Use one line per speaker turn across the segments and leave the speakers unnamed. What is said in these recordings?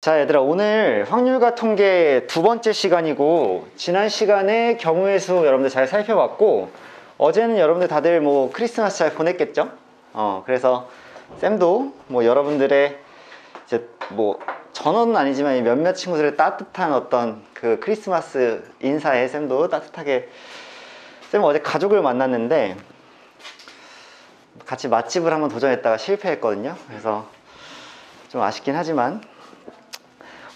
자, 얘들아, 오늘 확률과 통계 두 번째 시간이고, 지난 시간에 경우의 수 여러분들 잘 살펴봤고, 어제는 여러분들 다들 뭐 크리스마스 잘 보냈겠죠? 그래서 쌤도 뭐 여러분들의 이제 뭐 전원은 아니지만 몇몇 친구들의 따뜻한 어떤 그 크리스마스 인사에 쌤도 따뜻하게, 쌤은 어제 가족을 만났는데 같이 맛집을 한번 도전했다가 실패했거든요. 그래서 좀 아쉽긴 하지만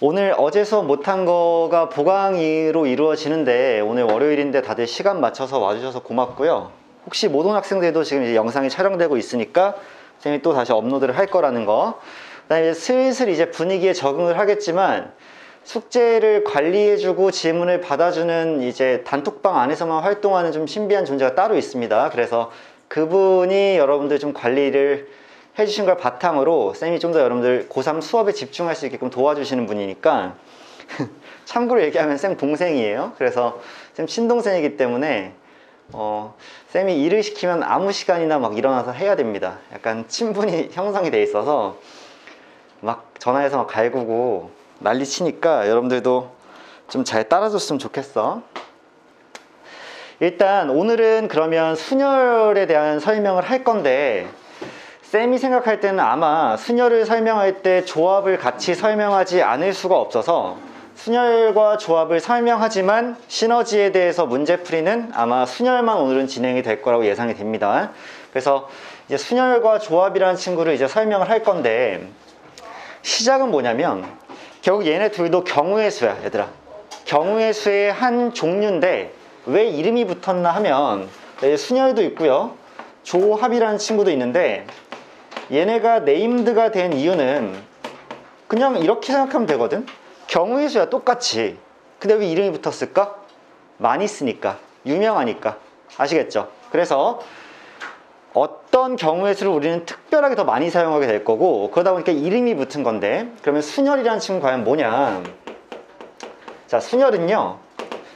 오늘 어제 수업 못한 거가 보강으로 이루어지는데, 오늘 월요일인데 다들 시간 맞춰서 와주셔서 고맙고요. 혹시 못 온 학생들도 지금 이제 영상이 촬영되고 있으니까 쌤이 또 다시 업로드를 할 거라는 거. 그다음에 슬슬 이제 분위기에 적응을 하겠지만, 숙제를 관리해주고 질문을 받아주는 이제 단톡방 안에서만 활동하는 좀 신비한 존재가 따로 있습니다. 그래서 그분이 여러분들 좀 관리를 해주신 걸 바탕으로 쌤이 좀 더 여러분들 고3 수업에 집중할 수 있게끔 도와주시는 분이니까 참고로 얘기하면 쌤 동생이에요. 그래서 쌤 친동생이기 때문에 쌤이 일을 시키면 아무 시간이나 막 일어나서 해야 됩니다. 약간 친분이 형성이 돼 있어서 막 전화해서 막 갈구고 난리 치니까 여러분들도 좀 잘 따라줬으면 좋겠어. 일단 오늘은 그러면 순열에 대한 설명을 할 건데, 쌤이 생각할 때는 아마 순열을 설명할 때 조합을 같이 설명하지 않을 수가 없어서, 순열과 조합을 설명하지만 시너지에 대해서 문제풀이는 아마 순열만 오늘은 진행이 될 거라고 예상이 됩니다. 그래서 이제 순열과 조합이라는 친구를 이제 설명을 할 건데, 시작은 뭐냐면 결국 얘네 둘도 경우의 수야. 얘들아, 경우의 수의 한 종류인데 왜 이름이 붙었나 하면, 순열도 있고요, 조합이라는 친구도 있는데, 얘네가 네임드가 된 이유는 그냥 이렇게 생각하면 되거든. 경우의 수야 똑같이. 근데 왜 이름이 붙었을까? 많이 쓰니까, 유명하니까. 아시겠죠? 그래서 어떤 경우의 수를 우리는 특별하게 더 많이 사용하게 될 거고, 그러다 보니까 이름이 붙은 건데, 그러면 순열이라는 친구 과연 뭐냐? 자, 순열은요,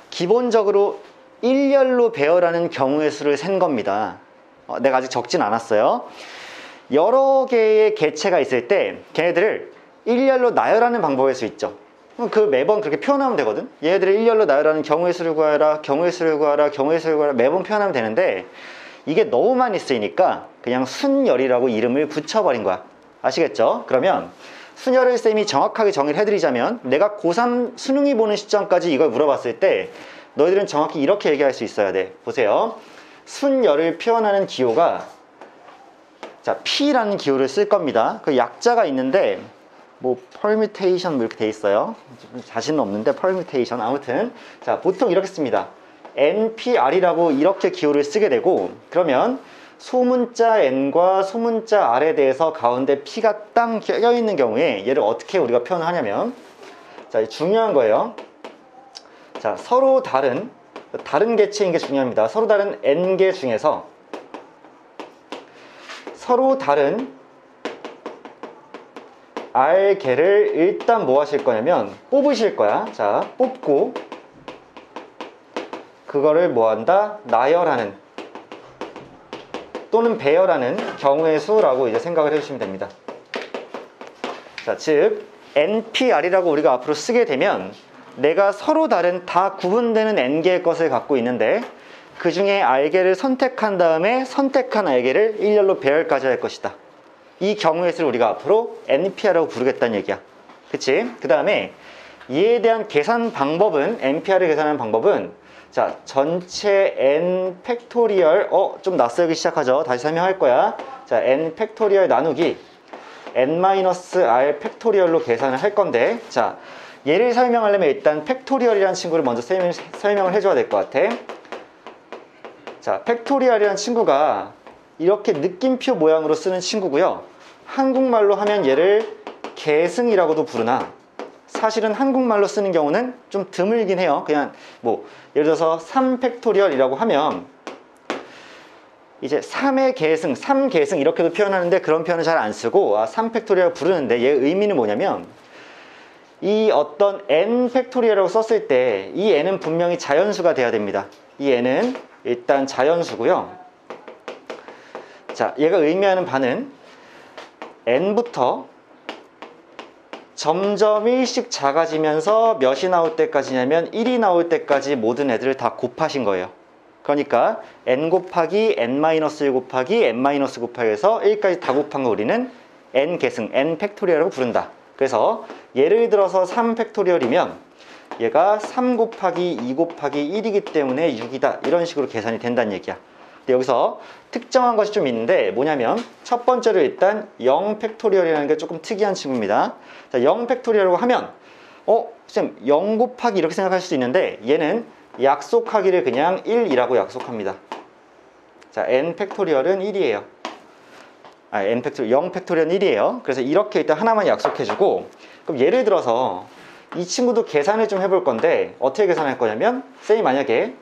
기본적으로 일렬로 배열하는 경우의 수를 센 겁니다. 내가 아직 적진 않았어요. 여러 개의 개체가 있을 때 걔네들을 일렬로 나열하는 방법일 수 있죠. 그 매번 그렇게 표현하면 되거든. 얘네들을 일렬로 나열하는 경우의 수를 구하라, 경우의 수를 구하라, 경우의 수를 구하라, 매번 표현하면 되는데, 이게 너무 많이 쓰이니까 그냥 순열이라고 이름을 붙여버린 거야. 아시겠죠? 그러면 순열을 쌤이 정확하게 정의를 해드리자면, 내가 고3 수능이 보는 시점까지 이걸 물어봤을 때 너희들은 정확히 이렇게 얘기할 수 있어야 돼. 보세요. 순열을 표현하는 기호가, 자, P라는 기호를 쓸 겁니다. 그 약자가 있는데, 뭐 permutation 뭐 이렇게 돼 있어요. 자신은 없는데 permutation, 아무튼 자, 보통 이렇게 씁니다. NPR이라고 이렇게 기호를 쓰게 되고, 그러면 소문자 N과 소문자 R에 대해서 가운데 P가 딱 껴있는 경우에 얘를 어떻게 우리가 표현을 하냐면, 자, 중요한 거예요. 자, 서로 다른 개체인 게 중요합니다. 서로 다른 N개 중에서 서로 다른 R개를 일단 뭐 하실 거냐면 뽑으실 거야. 자, 뽑고 그거를 뭐 한다? 나열하는 또는 배열하는 경우의 수라고 이제 생각을 해주시면 됩니다. 자, 즉 NPR이라고 우리가 앞으로 쓰게 되면, 내가 서로 다른 다 구분되는 N개의 것을 갖고 있는데, 그 중에 R개를 선택한 다음에 선택한 R개를 일렬로 배열까지 할 것이다. 이 경우의 수를 우리가 앞으로 NPR이라고 부르겠다는 얘기야. 그치? 그 다음에 이에 대한 계산 방법은, NPR을 계산하는 방법은, 자, 전체 N 팩토리얼, 좀 낯설기 시작하죠. 다시 설명할 거야. 자, N 팩토리얼 나누기 N-R 팩토리얼로 계산을 할 건데, 자, 얘를 설명하려면 일단 팩토리얼이라는 친구를 먼저 설명을 해줘야 될 것 같아. 자, 팩토리얼이라는 친구가 이렇게 느낌표 모양으로 쓰는 친구고요. 한국말로 하면 얘를 계승이라고도 부르나, 사실은 한국말로 쓰는 경우는 좀 드물긴 해요. 그냥 뭐 예를 들어서 3팩토리얼이라고 하면 이제 3의 계승, 3계승 이렇게도 표현하는데, 그런 표현을 잘 안 쓰고 3팩토리얼 부르는데, 얘 의미는 뭐냐면, 이 어떤 n 팩토리얼이라고 썼을 때 이 n은 분명히 자연수가 돼야 됩니다. 이 n은 일단 자연수고요. 자, 얘가 의미하는 바는 n부터 점점 1씩 작아지면서 몇이 나올 때까지냐면 1이 나올 때까지 모든 애들을 다 곱하신 거예요. 그러니까 n 곱하기 n-1 곱하기 n- 곱하기에서 1까지 다 곱한 거 우리는 n 계승, n 팩토리얼이라고 부른다. 그래서 예를 들어서 3 팩토리얼이면 얘가 3 곱하기 2 곱하기 1이기 때문에 6이다. 이런 식으로 계산이 된다는 얘기야. 근데 여기서 특정한 것이 좀 있는데 뭐냐면 첫 번째로 일단 0 팩토리얼이라는 게 조금 특이한 친구입니다. 자, 0 팩토리얼이라고 하면 쌤 0 곱하기 이렇게 생각할 수도 있는데 얘는 약속하기를 그냥 1이라고 약속합니다. 자, n 팩토리얼은 1이에요. n 팩토리얼 0 팩토리얼은 1이에요. 그래서 이렇게 일단 하나만 약속해주고 그럼 예를 들어서 이 친구도 계산을 좀 해볼 건데 어떻게 계산할 거냐면 쌤이 만약에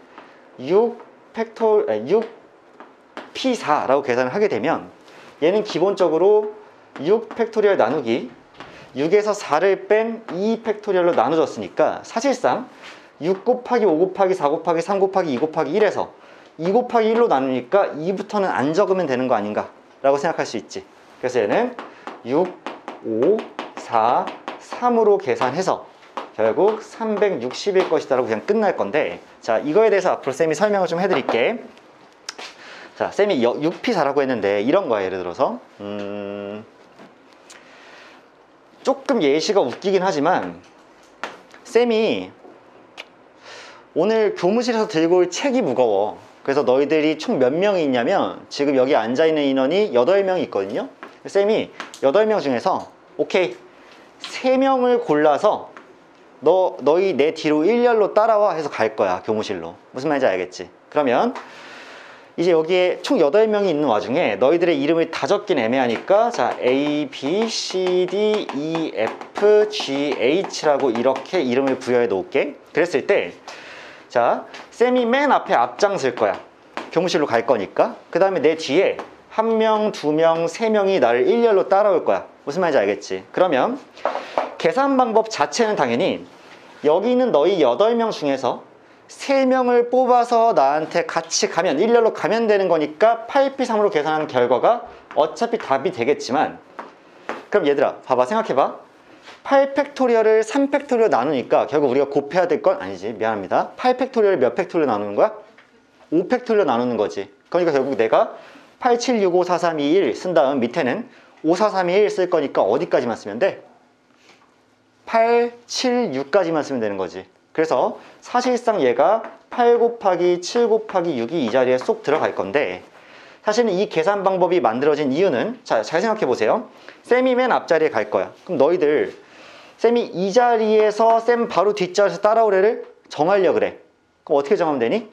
6p4라고 계산을 하게 되면 얘는 기본적으로 6 팩토리얼 나누기 6에서 4를 뺀 2 팩토리얼로 나눠졌으니까 사실상 6 곱하기 5 곱하기 4 곱하기 3 곱하기 2 곱하기 1에서 2 곱하기 1로 나누니까 2부터는 안 적으면 되는 거 아닌가 라고 생각할 수 있지. 그래서 얘는 6, 5, 4, 3으로 계산해서 결국 360일 것이다 라고 그냥 끝날 건데 자, 이거에 대해서 앞으로 쌤이 설명을 좀 해드릴게. 자, 쌤이 6p4라고 했는데 이런 거야. 예를 들어서 조금 예시가 웃기긴 하지만 쌤이 오늘 교무실에서 들고 올 책이 무거워. 그래서 너희들이 총 몇 명이 있냐면 지금 여기 앉아있는 인원이 8명이 있거든요. 쌤이 8명 중에서 오케이 3명을 골라서 너희 내 뒤로 일렬로 따라와 해서 갈 거야. 교무실로. 무슨 말인지 알겠지? 그러면 이제 여기에 총 8명이 있는 와중에 너희들의 이름을 다 적긴 애매하니까 자 A, B, C, D, E, F, G, H라고 이렇게 이름을 부여해 놓을게. 그랬을 때 자 쌤이 맨 앞에 앞장설 거야. 교무실로 갈 거니까. 그 다음에 내 뒤에 1명, 2명, 3명이 나를 일렬로 따라올 거야. 무슨 말인지 알겠지? 그러면 계산 방법 자체는 당연히 여기 있는 너희 8명 중에서 3명을 뽑아서 나한테 같이 가면 일렬로 가면 되는 거니까 8p3으로 계산한 결과가 어차피 답이 되겠지만 그럼 얘들아 봐봐 생각해봐 8팩토리얼을 3팩토리얼 나누니까 결국 우리가 곱해야 될 건 아니지 미안합니다 8팩토리얼을 몇 팩토리얼 나누는 거야? 5팩토리얼 나누는 거지 그러니까 결국 내가 8, 7, 6, 5, 4, 3, 2, 1 쓴 다음 밑에는 5, 4, 3, 2, 1 쓸 거니까 어디까지만 쓰면 돼? 8, 7, 6까지만 쓰면 되는 거지 그래서 사실상 얘가 8 곱하기 7 곱하기 6이 이 자리에 쏙 들어갈 건데 사실은 이 계산 방법이 만들어진 이유는 자, 잘 생각해 보세요 쌤이 맨 앞자리에 갈 거야 그럼 너희들 쌤이 이 자리에서 쌤 바로 뒷자리에서 따라오래를 정하려고 그래 그럼 어떻게 정하면 되니?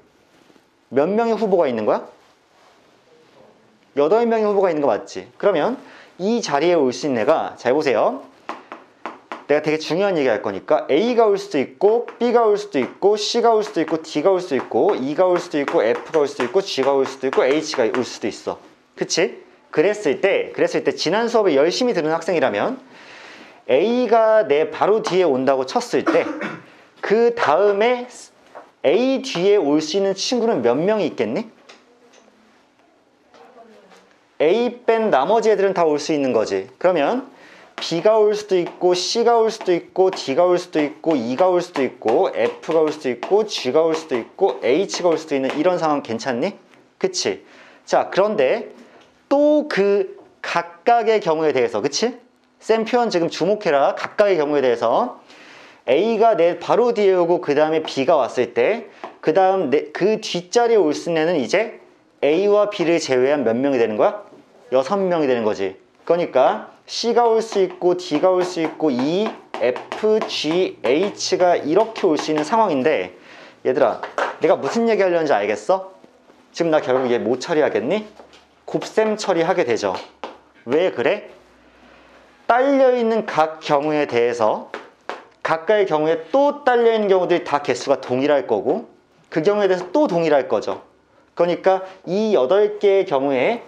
몇 명의 후보가 있는 거야? 8명의 후보가 있는 거 맞지? 그러면 이 자리에 올 수 있는 애가 잘 보세요 내가 되게 중요한 얘기 할 거니까 A가 올 수도 있고 B가 올 수도 있고 C가 올 수도 있고 D가 올 수도 있고 E가 올 수도 있고 F가 올 수도 있고 G가 올 수도 있고 H가 올 수도 있어 그치? 그랬을 때 지난 수업을 열심히 들은 학생이라면 A가 내 바로 뒤에 온다고 쳤을 때 그 다음에 A 뒤에 올 수 있는 친구는 몇 명이 있겠니? A 뺀 나머지 애들은 다 올 수 있는 거지 그러면 B가 올 수도 있고 C가 올 수도 있고 D가 올 수도 있고 E가 올 수도 있고 F가 올 수도 있고 G가 올 수도 있고 H가 올 수도 있는 이런 상황 괜찮니? 그치? 자 그런데 또 그 각각의 경우에 대해서 그치? 쌤 표현 지금 주목해라 각각의 경우에 대해서 A가 내 바로 뒤에 오고 그 다음에 B가 왔을 때 그 다음 그 뒷자리에 올 수 있는 애는 이제 A와 B를 제외한 몇 명이 되는 거야? 6명이 되는 거지 그러니까 C가 올 수 있고 D가 올 수 있고 E, F, G, H가 이렇게 올 수 있는 상황인데 얘들아 내가 무슨 얘기 하려는지 알겠어? 지금 나 결국 얘 뭐 처리하겠니? 곱셈 처리하게 되죠 왜 그래? 딸려있는 각 경우에 대해서 각각의 경우에 또 딸려있는 경우들이 다 개수가 동일할 거고 그 경우에 대해서 또 동일할 거죠 그러니까 이 8개의 경우에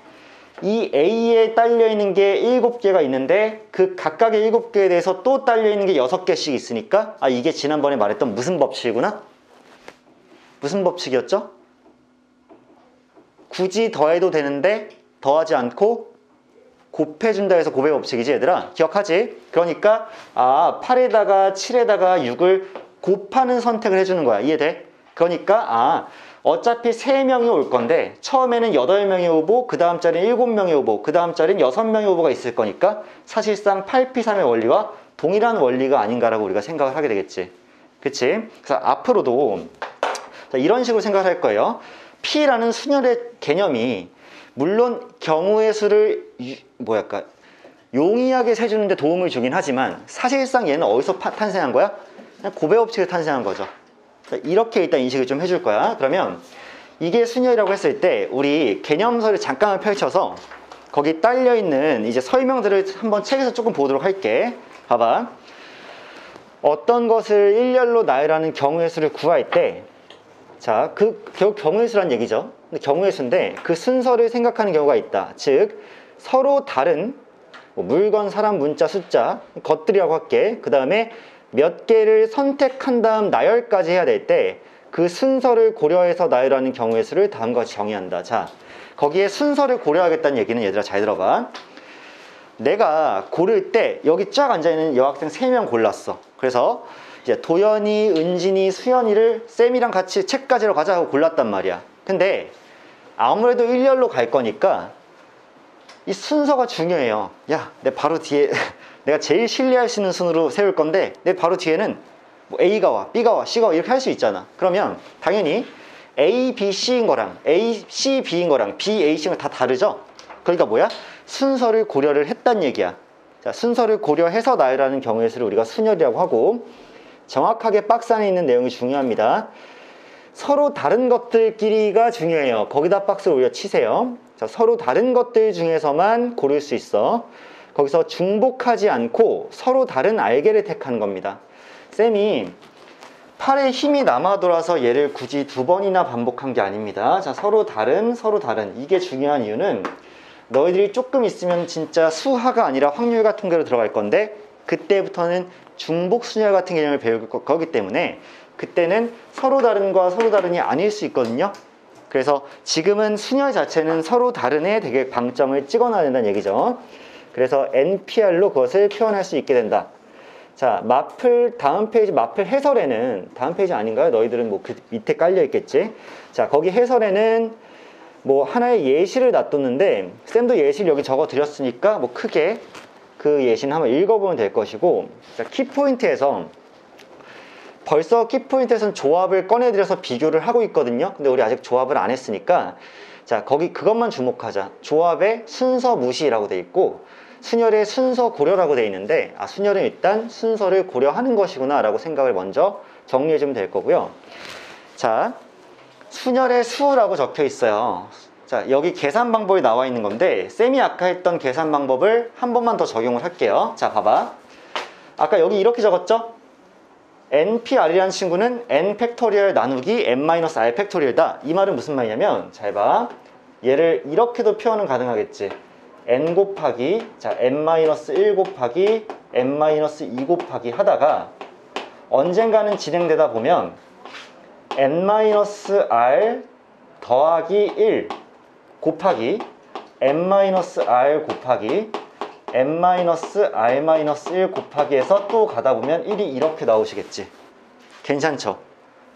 이 A에 딸려있는 게 7개가 있는데 그 각각의 7개에 대해서 또 딸려있는 게 6개씩 있으니까 아 이게 지난번에 말했던 무슨 법칙이구나? 무슨 법칙이었죠? 굳이 더해도 되는데 더하지 않고 곱해준다 해서 곱의 법칙이지 얘들아. 기억하지? 그러니까 8에다가 7에다가 6을 곱하는 선택을 해주는 거야. 이해돼? 그러니까 어차피 3명이 올 건데 처음에는 8명의 후보, 그 다음 자리는 7명의 후보, 그 다음 자리는 6명의 후보가 있을 거니까 사실상 8P3의 원리와 동일한 원리가 아닌가라고 우리가 생각을 하게 되겠지. 그치? 그래서 앞으로도 이런 식으로 생각을 할 거예요. P라는 순열의 개념이 물론 경우의 수를 용이하게 세주는 데 도움을 주긴 하지만 사실상 얘는 어디서 탄생한 거야? 그냥 곱의 법칙에서 탄생한 거죠. 이렇게 일단 인식을 좀 해줄 거야. 그러면 이게 순열이라고 했을 때 우리 개념서를 잠깐만 펼쳐서 거기 딸려있는 이제 설명들을 한번 책에서 조금 보도록 할게. 봐봐. 어떤 것을 일렬로 나열하는 경우의 수를 구할 때, 자, 결국 경우의 수란 얘기죠. 근데 경우의 수인데 그 순서를 생각하는 경우가 있다. 즉 서로 다른 물건, 사람, 문자, 숫자 것들이라고 할게. 그 다음에 몇 개를 선택한 다음 나열까지 해야 될 때 그 순서를 고려해서 나열하는 경우의 수를 다음과 같이 정의한다. 자, 거기에 순서를 고려하겠다는 얘기는 얘들아 잘 들어봐. 내가 고를 때 여기 쫙 앉아있는 여학생 3명 골랐어. 그래서 이제 도연이, 은진이, 수연이를 쌤이랑 같이 책 가지러 가자 하고 골랐단 말이야. 근데 아무래도 일렬로 갈 거니까 이 순서가 중요해요. 야, 내 바로 뒤에 내가 제일 신뢰할 수 있는 순으로 세울 건데 내 바로 뒤에는 뭐 A가 와, B가 와, C가 와 이렇게 할 수 있잖아. 그러면 당연히 A, B, C인 거랑 A, C, B인 거랑 B, A, C인 거 다 다르죠? 그러니까 뭐야? 순서를 고려를 했단 얘기야. 자, 순서를 고려해서 나열하는 경우의 수를 우리가 순열이라고 하고, 정확하게 박스 안에 있는 내용이 중요합니다. 서로 다른 것들끼리가 중요해요. 거기다 박스를 올려 치세요. 자, 서로 다른 것들 중에서만 고를 수 있어. 거기서 중복하지 않고 서로 다른 알게를 택하는 겁니다. 쌤이 팔에 힘이 남아 돌아서 얘를 굳이 2번이나 반복한 게 아닙니다. 자, 서로 다른. 이게 중요한 이유는 너희들이 조금 있으면 진짜 수하가 아니라 확률과 통계로 들어갈 건데 그때부터는 중복 순열 같은 개념을 배울 거기 때문에 그때는 서로 다른과 서로 다른이 아닐 수 있거든요. 그래서 지금은 순열 자체는 서로 다른에 되게 방점을 찍어놔야 된다는 얘기죠. 그래서 NPR로 그것을 표현할 수 있게 된다. 자, 마플 다음 페이지 마플 해설에는 다음 페이지 아닌가요? 너희들은 뭐 그 밑에 깔려 있겠지. 자, 거기 해설에는 뭐 하나의 예시를 놔뒀는데 쌤도 예시를 여기 적어 드렸으니까 뭐 크게 그 예시는 한번 읽어보면 될 것이고, 자, 키포인트에서 벌써 키포인트에서는 조합을 꺼내드려서 비교를 하고 있거든요. 근데 우리 아직 조합을 안 했으니까 자, 거기 그것만 주목하자. 조합의 순서 무시라고 돼 있고 순열의 순서 고려라고 돼 있는데 순열은 일단 순서를 고려하는 것이구나 라고 생각을 먼저 정리해 주면 될 거고요. 자, 순열의 수라고 적혀 있어요. 자, 여기 계산 방법이 나와 있는 건데 쌤이 아까 했던 계산 방법을 한 번만 더 적용을 할게요. 자, 봐봐. 아까 여기 이렇게 적었죠? NPR이라는 친구는 n 팩토리얼 나누기 n-r 팩토리얼이다. 이 말은 무슨 말이냐면 잘 봐. 얘를 이렇게도 표현은 가능하겠지. n 곱하기 자 n-1 곱하기 n-2 곱하기 하다가 언젠가는 진행되다 보면 n-r 더하기 1 곱하기 n-r 곱하기 n-r-1 곱하기 해서 또 가다 보면 1이 이렇게 나오시겠지. 괜찮죠?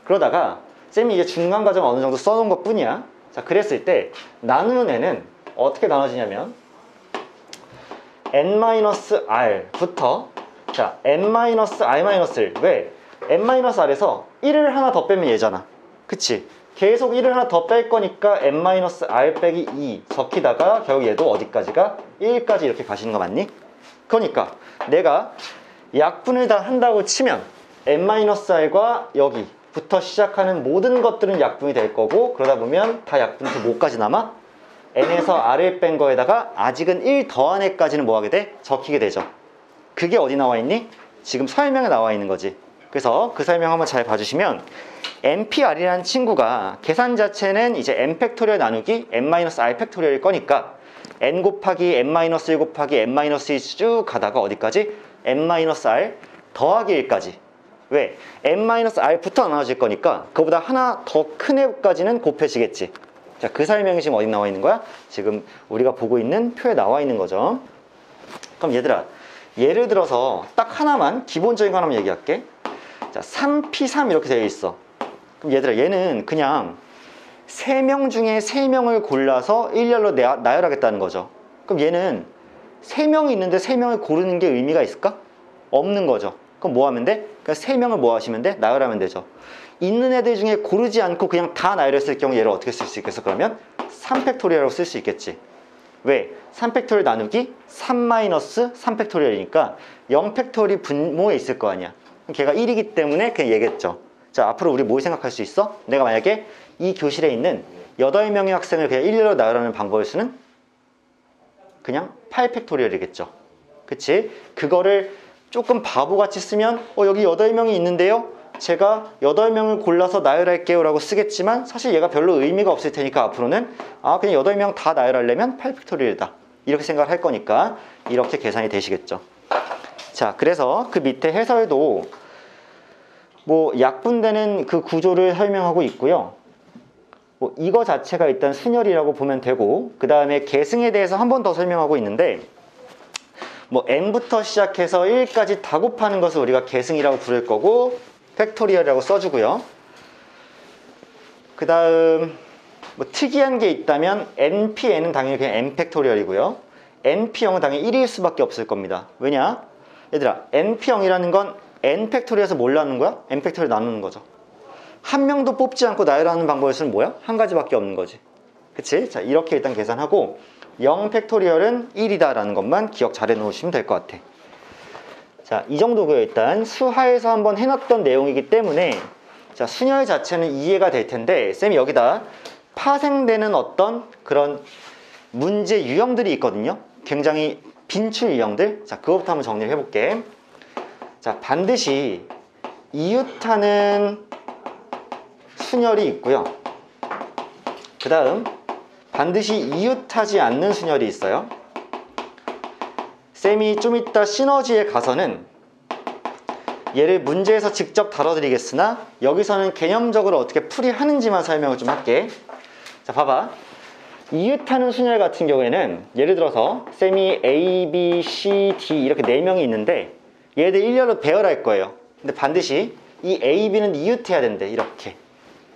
그러다가 쌤이 이제 중간 과정 어느 정도 써놓은 것 뿐이야. 자, 그랬을 때 나누는 애는 어떻게 나눠지냐면 n-r부터 자 n-r-를 왜? n-r에서 1을 하나 더 빼면 얘잖아. 그치? 계속 1을 하나 더 뺄 거니까 n-r 빼기 2 적히다가 결국 얘도 어디까지가? 1까지 이렇게 가시는 거 맞니? 그러니까 내가 약분을 다 한다고 치면 n-r과 여기부터 시작하는 모든 것들은 약분이 될 거고 그러다 보면 다 약분해서 뭐까지 남아? n에서 r을 뺀 거에다가 아직은 1 더한 애까지는 뭐 하게 돼? 적히게 되죠. 그게 어디 나와 있니? 지금 설명에 나와 있는 거지. 그래서 그 설명 한번 잘 봐주시면 NPR이라는 친구가 계산 자체는 이제 n 팩토리얼 나누기 n-r 팩토리얼일 거니까 n 곱하기 n-1 곱하기 n-2 쭉 가다가 어디까지? n-r 더하기 1까지. 왜? n-r부터 나눠질 거니까 그거보다 하나 더 큰 애까지는 곱해지겠지. 자, 그 설명이 지금 어디 나와 있는 거야? 지금 우리가 보고 있는 표에 나와 있는 거죠. 그럼 얘들아, 예를 들어서 딱 하나만, 기본적인 거 하나만 얘기할게. 자, 3P3 이렇게 되어 있어. 그럼 얘들아, 얘는 그냥 3명 중에 3명을 골라서 일렬로 나열하겠다는 거죠. 그럼 얘는 3명이 있는데 3명을 고르는 게 의미가 있을까? 없는 거죠. 그럼 뭐 하면 돼? 그냥 3명을 뭐 하시면 돼? 나열하면 되죠. 있는 애들 중에 고르지 않고 그냥 다 나열했을 경우 얘를 어떻게 쓸 수 있겠어? 그러면 3팩토리얼로 쓸 수 있겠지. 왜? 3팩토리얼 나누기 3-3팩토리얼이니까 0팩토리 분모에 있을 거 아니야. 걔가 1이기 때문에 그냥 얘겠죠. 자, 앞으로 우리 뭘 생각할 수 있어? 내가 만약에 이 교실에 있는 8명의 학생을 그냥 일렬로 나열하는 방법을 쓰는 그냥 8팩토리얼이겠죠. 그치? 그거를 조금 바보같이 쓰면 여기 8명이 있는데요? 제가 8명을 골라서 나열할게요 라고 쓰겠지만 사실 얘가 별로 의미가 없을 테니까 앞으로는 그냥 8명 다 나열하려면 8팩토리얼이다 이렇게 생각을 할 거니까 이렇게 계산이 되시겠죠. 자, 그래서 그 밑에 해설도 뭐 약분되는 그 구조를 설명하고 있고요. 뭐 이거 자체가 일단 순열이라고 보면 되고, 그 다음에 계승에 대해서 한 번 더 설명하고 있는데, 뭐 n부터 시작해서 1까지 다 곱하는 것을 우리가 계승이라고 부를 거고 팩토리얼이라고 써주고요. 그 다음 뭐 특이한 게 있다면 npn은 당연히 그냥 n팩토리얼이고요. np0은 당연히 1일 수밖에 없을 겁니다. 왜냐? 얘들아, np0이라는 건 n팩토리얼에서 뭘 나누는 거야? n팩토리얼 나누는 거죠. 한 명도 뽑지 않고 나열하는 방법을 쓰는 뭐야? 한 가지밖에 없는 거지. 그치? 자, 이렇게 일단 계산하고 0팩토리얼은 1이다 라는 것만 기억 잘 해놓으시면 될 것 같아. 자, 이 정도고요. 일단 수하에서 한번 해놨던 내용이기 때문에 자, 순열 자체는 이해가 될 텐데 쌤이 여기다 파생되는 어떤 그런 문제 유형들이 있거든요. 굉장히 빈출 유형들. 자, 그것부터 한번 정리를 해볼게. 자, 반드시 이웃하는 순열이 있고요. 그 다음 반드시 이웃하지 않는 순열이 있어요. 쌤이 좀 이따 시너지에 가서는 얘를 문제에서 직접 다뤄드리겠으나 여기서는 개념적으로 어떻게 풀이하는지만 설명을 좀 할게. 자, 봐봐. 이웃하는 순열 같은 경우에는 예를 들어서 쌤이 A, B, C, D 이렇게 4명이 있는데 얘들 일렬로 배열할 거예요. 근데 반드시 이 A, B는 이웃해야 된대. 이렇게.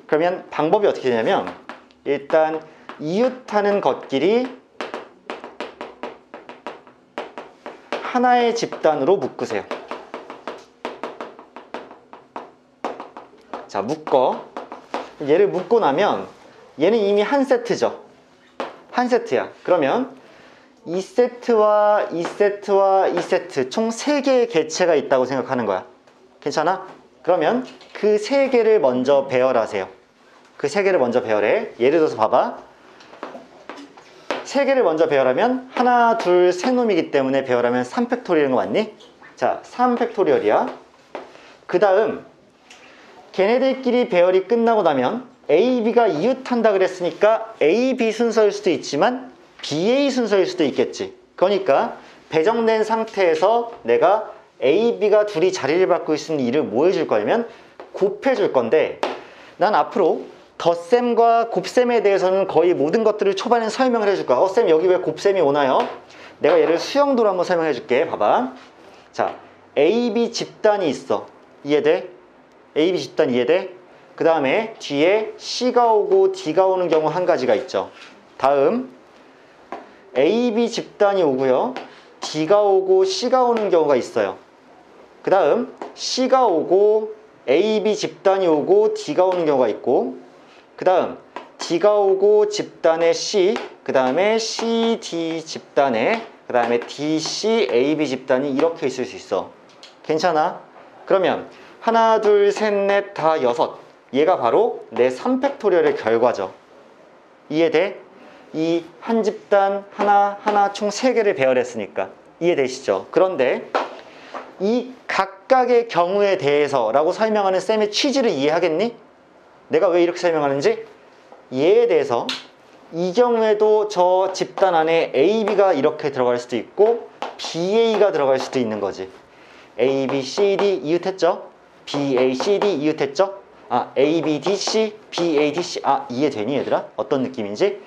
그러면 방법이 어떻게 되냐면 일단 이웃하는 것끼리 하나의 집단으로 묶으세요. 자, 묶어. 얘를 묶고 나면 얘는 이미 한 세트죠. 한 세트야. 그러면 2세트와 2세트와 2세트 총 3개의 개체가 있다고 생각하는 거야. 괜찮아? 그러면 그 3개를 먼저 배열하세요. 그 3개를 먼저 배열해. 예를 들어서 봐봐. 3개를 먼저 배열하면 하나, 둘, 세 놈이기 때문에 배열하면 3팩토리얼인 거 맞니? 자, 3팩토리얼이야. 그 다음 걔네들끼리 배열이 끝나고 나면 A, B가 이웃한다 그랬으니까 A, B 순서일 수도 있지만 BA 순서일 수도 있겠지. 그러니까 배정된 상태에서 내가 A, B가 둘이 자리를 받고 있으면 이를 뭐 해줄 거냐면 곱해줄 건데 난 앞으로 덧셈과 곱셈에 대해서는 거의 모든 것들을 초반에 설명을 해줄 거야. 쌤 여기 왜 곱셈이 오나요? 내가 얘를 수형도로 한번 설명해 줄게. 봐봐. 자, A, B 집단이 있어. 이해돼? A, B 집단 이해돼? 그 다음에 뒤에 C가 오고 D가 오는 경우 한 가지가 있죠. 다음 A, B 집단이 오고요. D가 오고 C가 오는 경우가 있어요. 그 다음 C가 오고 A, B 집단이 오고 D가 오는 경우가 있고, 그 다음 D가 오고 집단에 C, 그 다음에 C, D 집단에, 그 다음에 D, C, A, B 집단이 이렇게 있을 수 있어. 괜찮아? 그러면 하나, 둘, 셋, 넷, 다 6. 얘가 바로 내 3팩토리얼의 결과죠. 이해돼? 이 한 집단 하나 총 3개를 배열했으니까. 이해되시죠? 그런데 이 각각의 경우에 대해서 라고 설명하는 쌤의 취지를 이해하겠니? 내가 왜 이렇게 설명하는지? 얘에 대해서 이 경우에도 저 집단 안에 A, B가 이렇게 들어갈 수도 있고 BA가 들어갈 수도 있는 거지. A, B, C, D 이웃했죠? B, A, C, D 이웃했죠? A, B, D, C, B, A, D, C. 이해되니 얘들아? 어떤 느낌인지?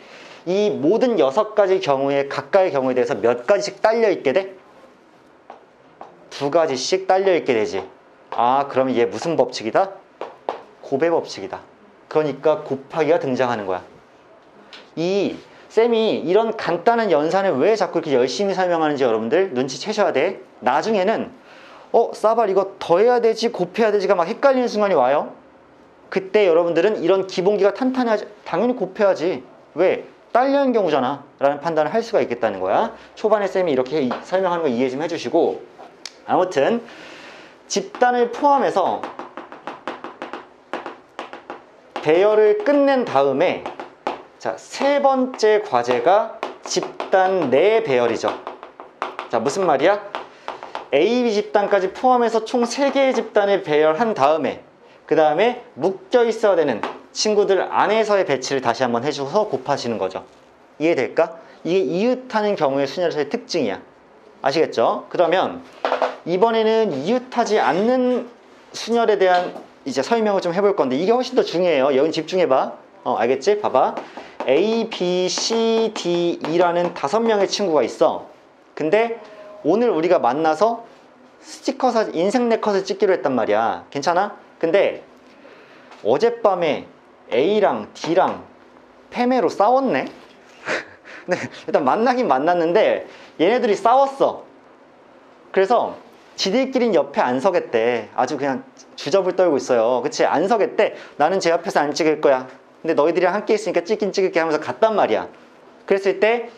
이 모든 6가지 경우에 각각의 경우에 대해서 몇 가지씩 딸려 있게 돼? 2가지씩 딸려 있게 되지. 그러면 얘 무슨 법칙이다? 곱의 법칙이다. 그러니까 곱하기가 등장하는 거야. 쌤이 이런 간단한 연산을 왜 자꾸 이렇게 열심히 설명하는지 여러분들 눈치채셔야 돼. 나중에는 싸발 이거 더해야 되지 곱해야 되지가 막 헷갈리는 순간이 와요. 그때 여러분들은 이런 기본기가 탄탄해야지. 당연히 곱해야지. 왜? 딸려있는 경우잖아 라는 판단을 할 수가 있겠다는 거야. 초반에 쌤이 이렇게 설명하는 거 이해 좀 해주시고, 아무튼 집단을 포함해서 배열을 끝낸 다음에 자, 3번째 과제가 집단 내 배열이죠. 자, 무슨 말이야? A, B 집단까지 포함해서 총 3개의 집단을 배열한 다음에 그 다음에 묶여 있어야 되는 친구들 안에서의 배치를 다시 한번 해줘서 곱하시는 거죠. 이해될까? 이게 이웃하는 경우의 순열에서의 특징이야. 아시겠죠? 그러면 이번에는 이웃하지 않는 순열에 대한 이제 설명을 좀 해볼 건데 이게 훨씬 더 중요해요. 여기 집중해봐. 알겠지? 봐봐. A, B, C, D, E라는 5명의 친구가 있어. 근데 오늘 우리가 만나서 스티커 사진, 인생 네컷을 찍기로 했단 말이야. 괜찮아? 근데 어젯밤에 A랑 D랑 패매로 싸웠네? 네, 일단 만나긴 만났는데 얘네들이 싸웠어. 그래서 지들끼리는 옆에 안 서겠대. 아주 그냥 주접을 떨고 있어요. 그치? 안 서겠대. 나는 제 옆에서 안 찍을 거야. 근데 너희들이랑 함께 있으니까 찍긴 찍을게 하면서 갔단 말이야. 그랬을 때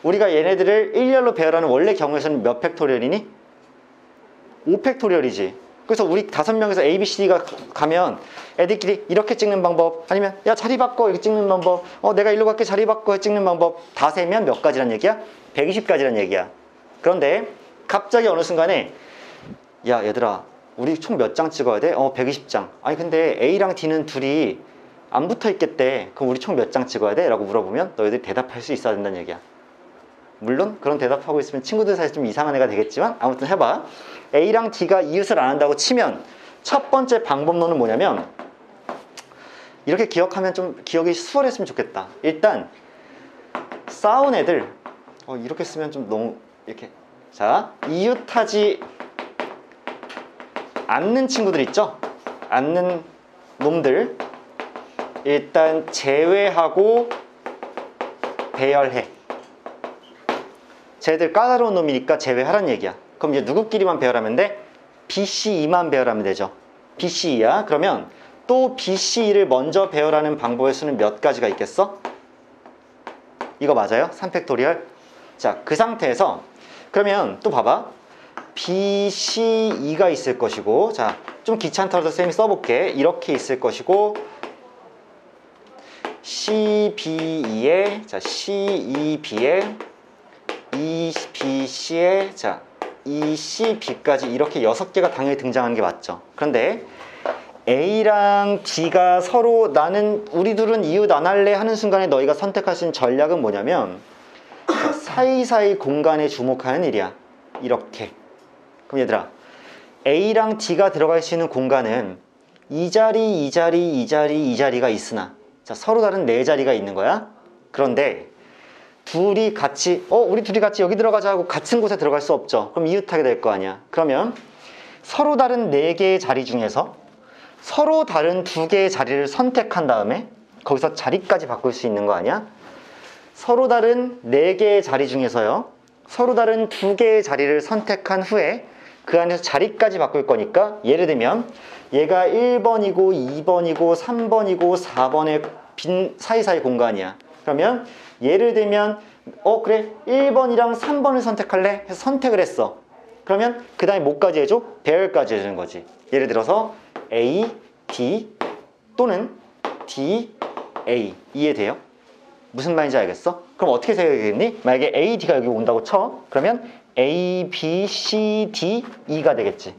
우리가 얘네들을 일렬로 배열하는 원래 경우에서는 몇 팩토리얼이니? 5팩토리얼이지. 그래서 우리 5명에서 A, B, C, D가 가면 애들끼리 이렇게 찍는 방법, 아니면 야 자리 바꿔 이렇게 찍는 방법, 내가 일로 갈게 자리 바꿔 찍는 방법, 다 세면 몇 가지란 얘기야? 120가지란 얘기야. 그런데 갑자기 어느 순간에 야 얘들아 우리 총 몇 장 찍어야 돼? 120장. 아니 근데 A랑 D는 둘이 안 붙어 있겠대. 그럼 우리 총 몇 장 찍어야 돼? 라고 물어보면 너희들이 대답할 수 있어야 된다는 얘기야. 물론 그런 대답하고 있으면 친구들 사이에서 좀 이상한 애가 되겠지만 아무튼 해봐. A랑 D가 이웃을 안 한다고 치면 첫 번째 방법론은 뭐냐면, 이렇게 기억하면 좀 기억이 수월했으면 좋겠다. 일단 싸운 애들 이렇게 쓰면 좀 너무 이렇게, 자 이웃하지 않는 친구들 있죠? 않는 놈들 일단 제외하고 배열해. 쟤들 까다로운 놈이니까 제외하란 얘기야. 그럼 이제 누구끼리만 배열하면 돼? B, C, E만 배열하면 되죠. B, C, E야. 그러면 또 B, C, E를 먼저 배열하는 방법의 수는 몇 가지가 있겠어? 이거 맞아요? 3팩토리얼. 자, 그 상태에서 그러면 또 봐봐. B, C, E가 있을 것이고, 자, 좀 귀찮더라도 쌤이 써볼게. 이렇게 있을 것이고, C, B, E에, 자, C, E, B에, E, B, C에, 자, E, C, B까지 이렇게 6개가 당연히 등장하는 게 맞죠. 그런데 A랑 D가 서로 나는 우리 둘은 이웃 안 할래 하는 순간에 너희가 선택할 수 있는 전략은 뭐냐면, 사이사이 공간에 주목하는 일이야. 이렇게. 그럼 얘들아, A랑 D가 들어갈 수 있는 공간은 이 자리, 이 자리, 이 자리, 이 자리가 있으나, 자, 서로 다른 4자리가 있는 거야. 그런데 둘이 같이 우리 둘이 같이 여기 들어가자 하고 같은 곳에 들어갈 수 없죠. 그럼 이웃하게 될 거 아니야. 그러면 서로 다른 4개의 자리 중에서 서로 다른 2개의 자리를 선택한 다음에 거기서 자리까지 바꿀 수 있는 거 아니야. 서로 다른 4개의 자리 중에서요, 서로 다른 2개의 자리를 선택한 후에 그 안에서 자리까지 바꿀 거니까, 예를 들면 얘가 1번이고 2번이고 3번이고 4번의 빈 사이사이 공간이야. 그러면 예를 들면 그래 1번이랑 3번을 선택할래? 해서 선택을 했어. 그러면 그 다음에 뭐까지 해줘? 배열까지 해주는 거지. 예를 들어서 A, D 또는 D, A. 이해돼요? 무슨 말인지 알겠어? 그럼 어떻게 생각하겠니? 만약에 A, D가 여기 온다고 쳐. 그러면 A, B, C, D, E가 되겠지.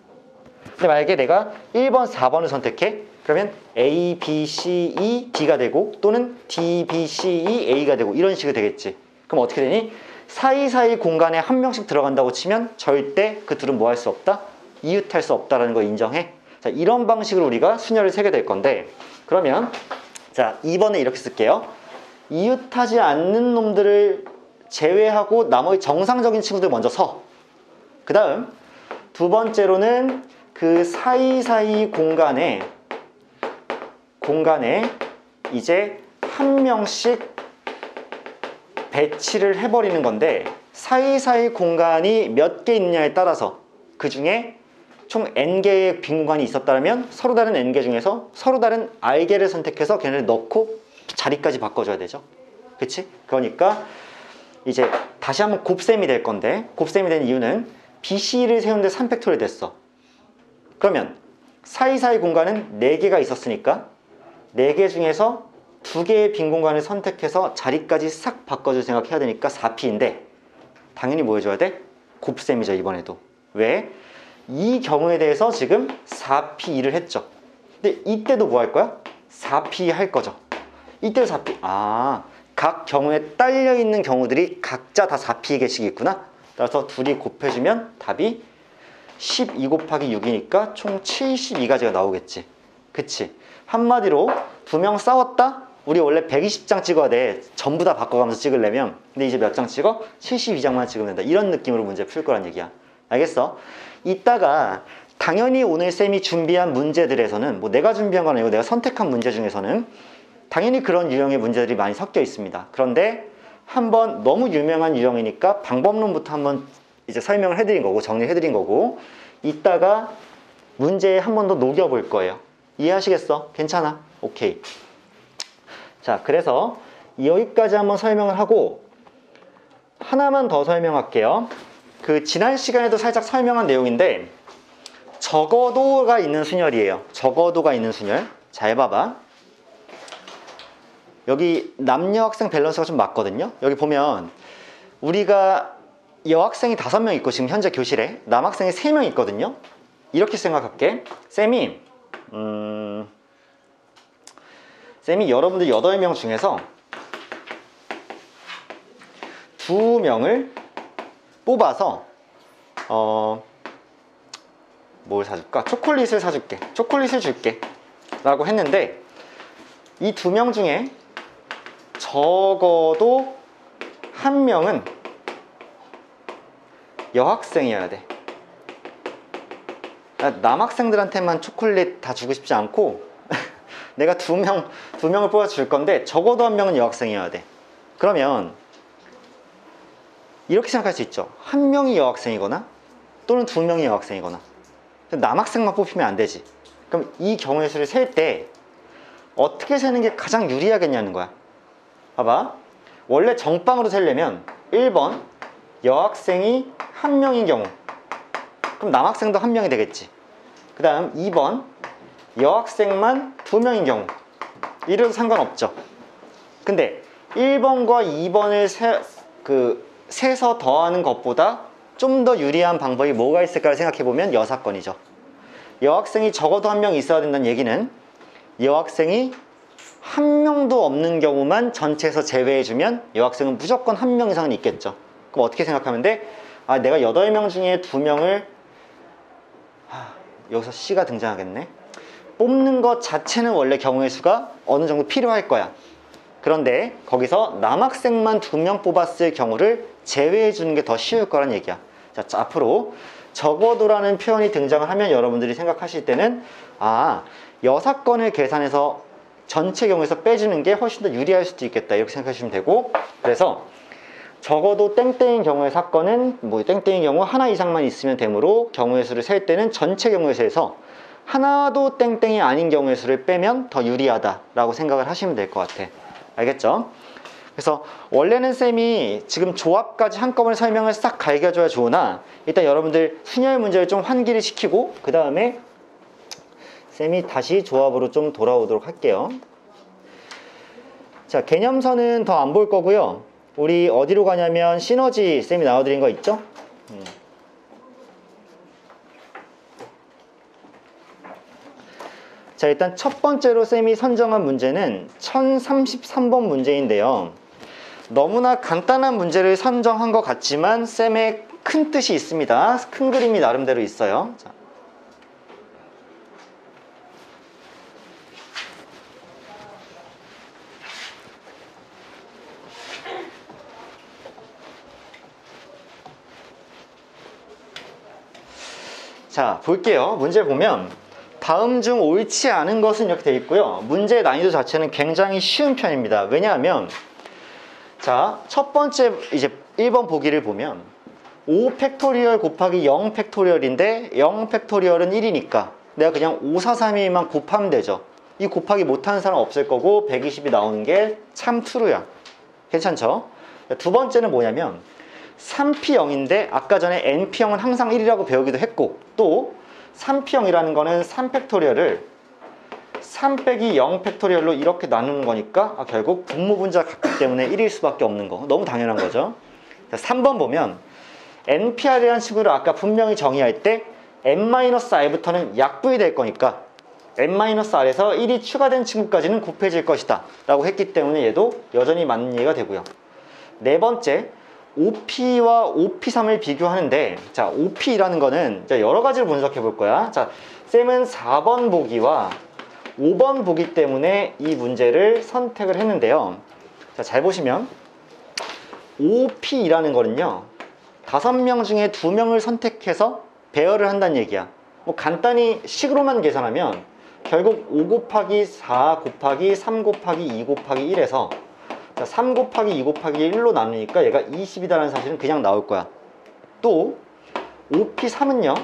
근데 만약에 내가 1번, 4번을 선택해. 그러면 A, B, C, E, D가 되고, 또는 D, B, C, E, A가 되고, 이런 식으로 되겠지. 그럼 어떻게 되니? 사이사이 공간에 한 명씩 들어간다고 치면 절대 그 둘은 뭐 할 수 없다? 이웃할 수 없다라는 거 인정해? 자, 이런 방식으로 우리가 순열을 세게 될 건데, 그러면 자, 2번에 이렇게 쓸게요. 이웃하지 않는 놈들을 제외하고 나머지 정상적인 친구들 먼저 서. 그 다음 두 번째로는 그 사이사이 공간에 이제 한 명씩 배치를 해버리는 건데, 사이사이 공간이 몇 개 있느냐에 따라서 그 중에 총 n개의 빈 공간이 있었다면 서로 다른 n개 중에서 서로 다른 r개를 선택해서 걔네를 넣고 자리까지 바꿔줘야 되죠. 그치? 그러니까 이제 다시 한번 곱셈이 될 건데, 곱셈이 된 이유는 BC를 세우는데 3팩토리얼 됐어. 그러면 사이사이 공간은 4개가 있었으니까 4개 중에서 2개의 빈 공간을 선택해서 자리까지 싹 바꿔줄 생각해야 되니까 4P인데, 당연히 뭐 해줘야 돼? 곱셈이죠, 이번에도. 왜? 이 경우에 대해서 지금 4P2를 했죠. 근데 이때도 뭐 할 거야? 4P 할 거죠. 이때도 4P. 각 경우에 딸려있는 경우들이 각자 다 4P의 개씩이 있구나. 따라서 둘이 곱해주면 답이 12 곱하기 6이니까 총 72가지가 나오겠지. 그치? 한마디로 2명 싸웠다? 우리 원래 120장 찍어야 돼. 전부 다 바꿔가면서 찍으려면. 근데 이제 몇 장 찍어? 72장만 찍으면 된다. 이런 느낌으로 문제 풀 거란 얘기야. 알겠어? 이따가 당연히 오늘 쌤이 준비한 문제들에서는, 뭐 내가 준비한 건 아니고 내가 선택한 문제 중에서는 당연히 그런 유형의 문제들이 많이 섞여 있습니다. 그런데 한번 너무 유명한 유형이니까 방법론부터 한번 이제 설명을 해드린 거고, 정리해드린 거고, 이따가 문제에 한 번 더 녹여볼 거예요. 이해하시겠어? 괜찮아? 오케이. 자, 그래서 여기까지 한번 설명을 하고 하나만 더 설명할게요. 그 지난 시간에도 살짝 설명한 내용인데, 적어도가 있는 순열이에요. 적어도가 있는 순열. 잘 봐봐. 여기 남녀 학생 밸런스가 좀 맞거든요. 여기 보면 우리가 여학생이 5명 있고 지금 현재 교실에 남학생이 3명 있거든요. 이렇게 생각할게. 쌤이 여러분들 8명 중에서 2명을 뽑아서 뭘 사줄까? 초콜릿을 사줄게. 초콜릿을 줄게 라고 했는데, 이 2명 중에 적어도 1명은 여학생이어야 돼. 남학생들한테만 초콜릿 다 주고 싶지 않고 내가 2명을 뽑아서 줄 건데 적어도 1명은 여학생이어야 돼. 그러면 이렇게 생각할 수 있죠. 1명이 여학생이거나 또는 2명이 여학생이거나. 남학생만 뽑히면 안 되지. 그럼 이 경우의 수를 셀 때 어떻게 세는 게 가장 유리하겠냐는 거야. 봐봐. 원래 정방으로 세려면 1번 여학생이 1명인 경우, 그럼 남학생도 1명이 되겠지. 그 다음 2번 여학생만 2명인 경우, 이래도 상관없죠. 근데 1번과 2번을 세서 더하는 것보다 좀 더 유리한 방법이 뭐가 있을까를 생각해보면 여사건이죠. 여학생이 적어도 1명 있어야 된다는 얘기는 여학생이 1명도 없는 경우만 전체에서 제외해주면 여학생은 무조건 1명 이상은 있겠죠. 그럼 어떻게 생각하면 돼? 내가 8명 중에 2명을 여기서 C가 등장하겠네. 뽑는 것 자체는 원래 경우의 수가 어느 정도 필요할 거야. 그런데 거기서 남학생만 2명 뽑았을 경우를 제외해 주는 게 더 쉬울 거란 얘기야. 자, 앞으로 적어도라는 표현이 등장을 하면 여러분들이 생각하실 때는 여사건을 계산해서 전체 경우에서 빼주는 게 훨씬 더 유리할 수도 있겠다, 이렇게 생각하시면 되고, 그래서 적어도 땡땡인 경우의 사건은 뭐 땡땡인 경우 하나 이상만 있으면 되므로 경우의 수를 셀 때는 전체 경우의 수에서 하나도 땡땡이 아닌 경우의 수를 빼면 더 유리하다라고 생각을 하시면 될 것 같아. 알겠죠? 그래서 원래는 쌤이 지금 조합까지 한꺼번에 설명을 싹 갈겨줘야 좋으나, 일단 여러분들 순열 문제를 좀 환기를 시키고 그 다음에 쌤이 다시 조합으로 좀 돌아오도록 할게요. 자, 개념서는 더 안 볼 거고요. 우리 어디로 가냐면 시너지 쌤이 나와드린 거 있죠? 자, 일단 첫 번째로 쌤이 선정한 문제는 1033번 문제인데요. 너무나 간단한 문제를 선정한 것 같지만 쌤의 큰 뜻이 있습니다. 큰 그림이 나름대로 있어요. 자. 자, 볼게요. 문제 보면 다음 중 옳지 않은 것은 이렇게 되어 있고요. 문제 난이도 자체는 굉장히 쉬운 편입니다. 왜냐하면 자, 첫 번째 이제 1번 보기를 보면 5 팩토리얼 곱하기 0 팩토리얼인데 0 팩토리얼은 1이니까 내가 그냥 5, 4, 3, 2만 곱하면 되죠. 이 곱하기 못하는 사람 없을 거고 120이 나오는 게 참 트루야. 괜찮죠? 두 번째는 뭐냐면 3P0인데 아까 전에 NP0은 항상 1이라고 배우기도 했고 또 3P0이라는 거는 3팩토리얼을 3 빼기 0 팩토리얼로 이렇게 나누는 거니까 결국 분모분자 같기 때문에 1일 수밖에 없는 거. 너무 당연한 거죠. 3번 보면 NPR이라는 친구를 아까 분명히 정의할 때 n-r부터는 약분이 될 거니까 n-r에서 1이 추가된 친구까지는 곱해질 것이다 라고 했기 때문에 얘도 여전히 맞는 얘기가 되고요. 네 번째, OP와 OP3을 비교하는데 자, OP라는 거는 여러 가지를 분석해 볼 거야. 자, 쌤은 4번 보기와 5번 보기 때문에 이 문제를 선택을 했는데요. 자, 잘 보시면 OP라는 거는요 5명 중에 2명을 선택해서 배열을 한다는 얘기야. 뭐 간단히 식으로만 계산하면 결국 5 곱하기 4 곱하기 3 곱하기 2 곱하기 1에서 3 곱하기 2 곱하기 1로 나누니까 얘가 20이다라는 사실은 그냥 나올 거야. 또 OP3은요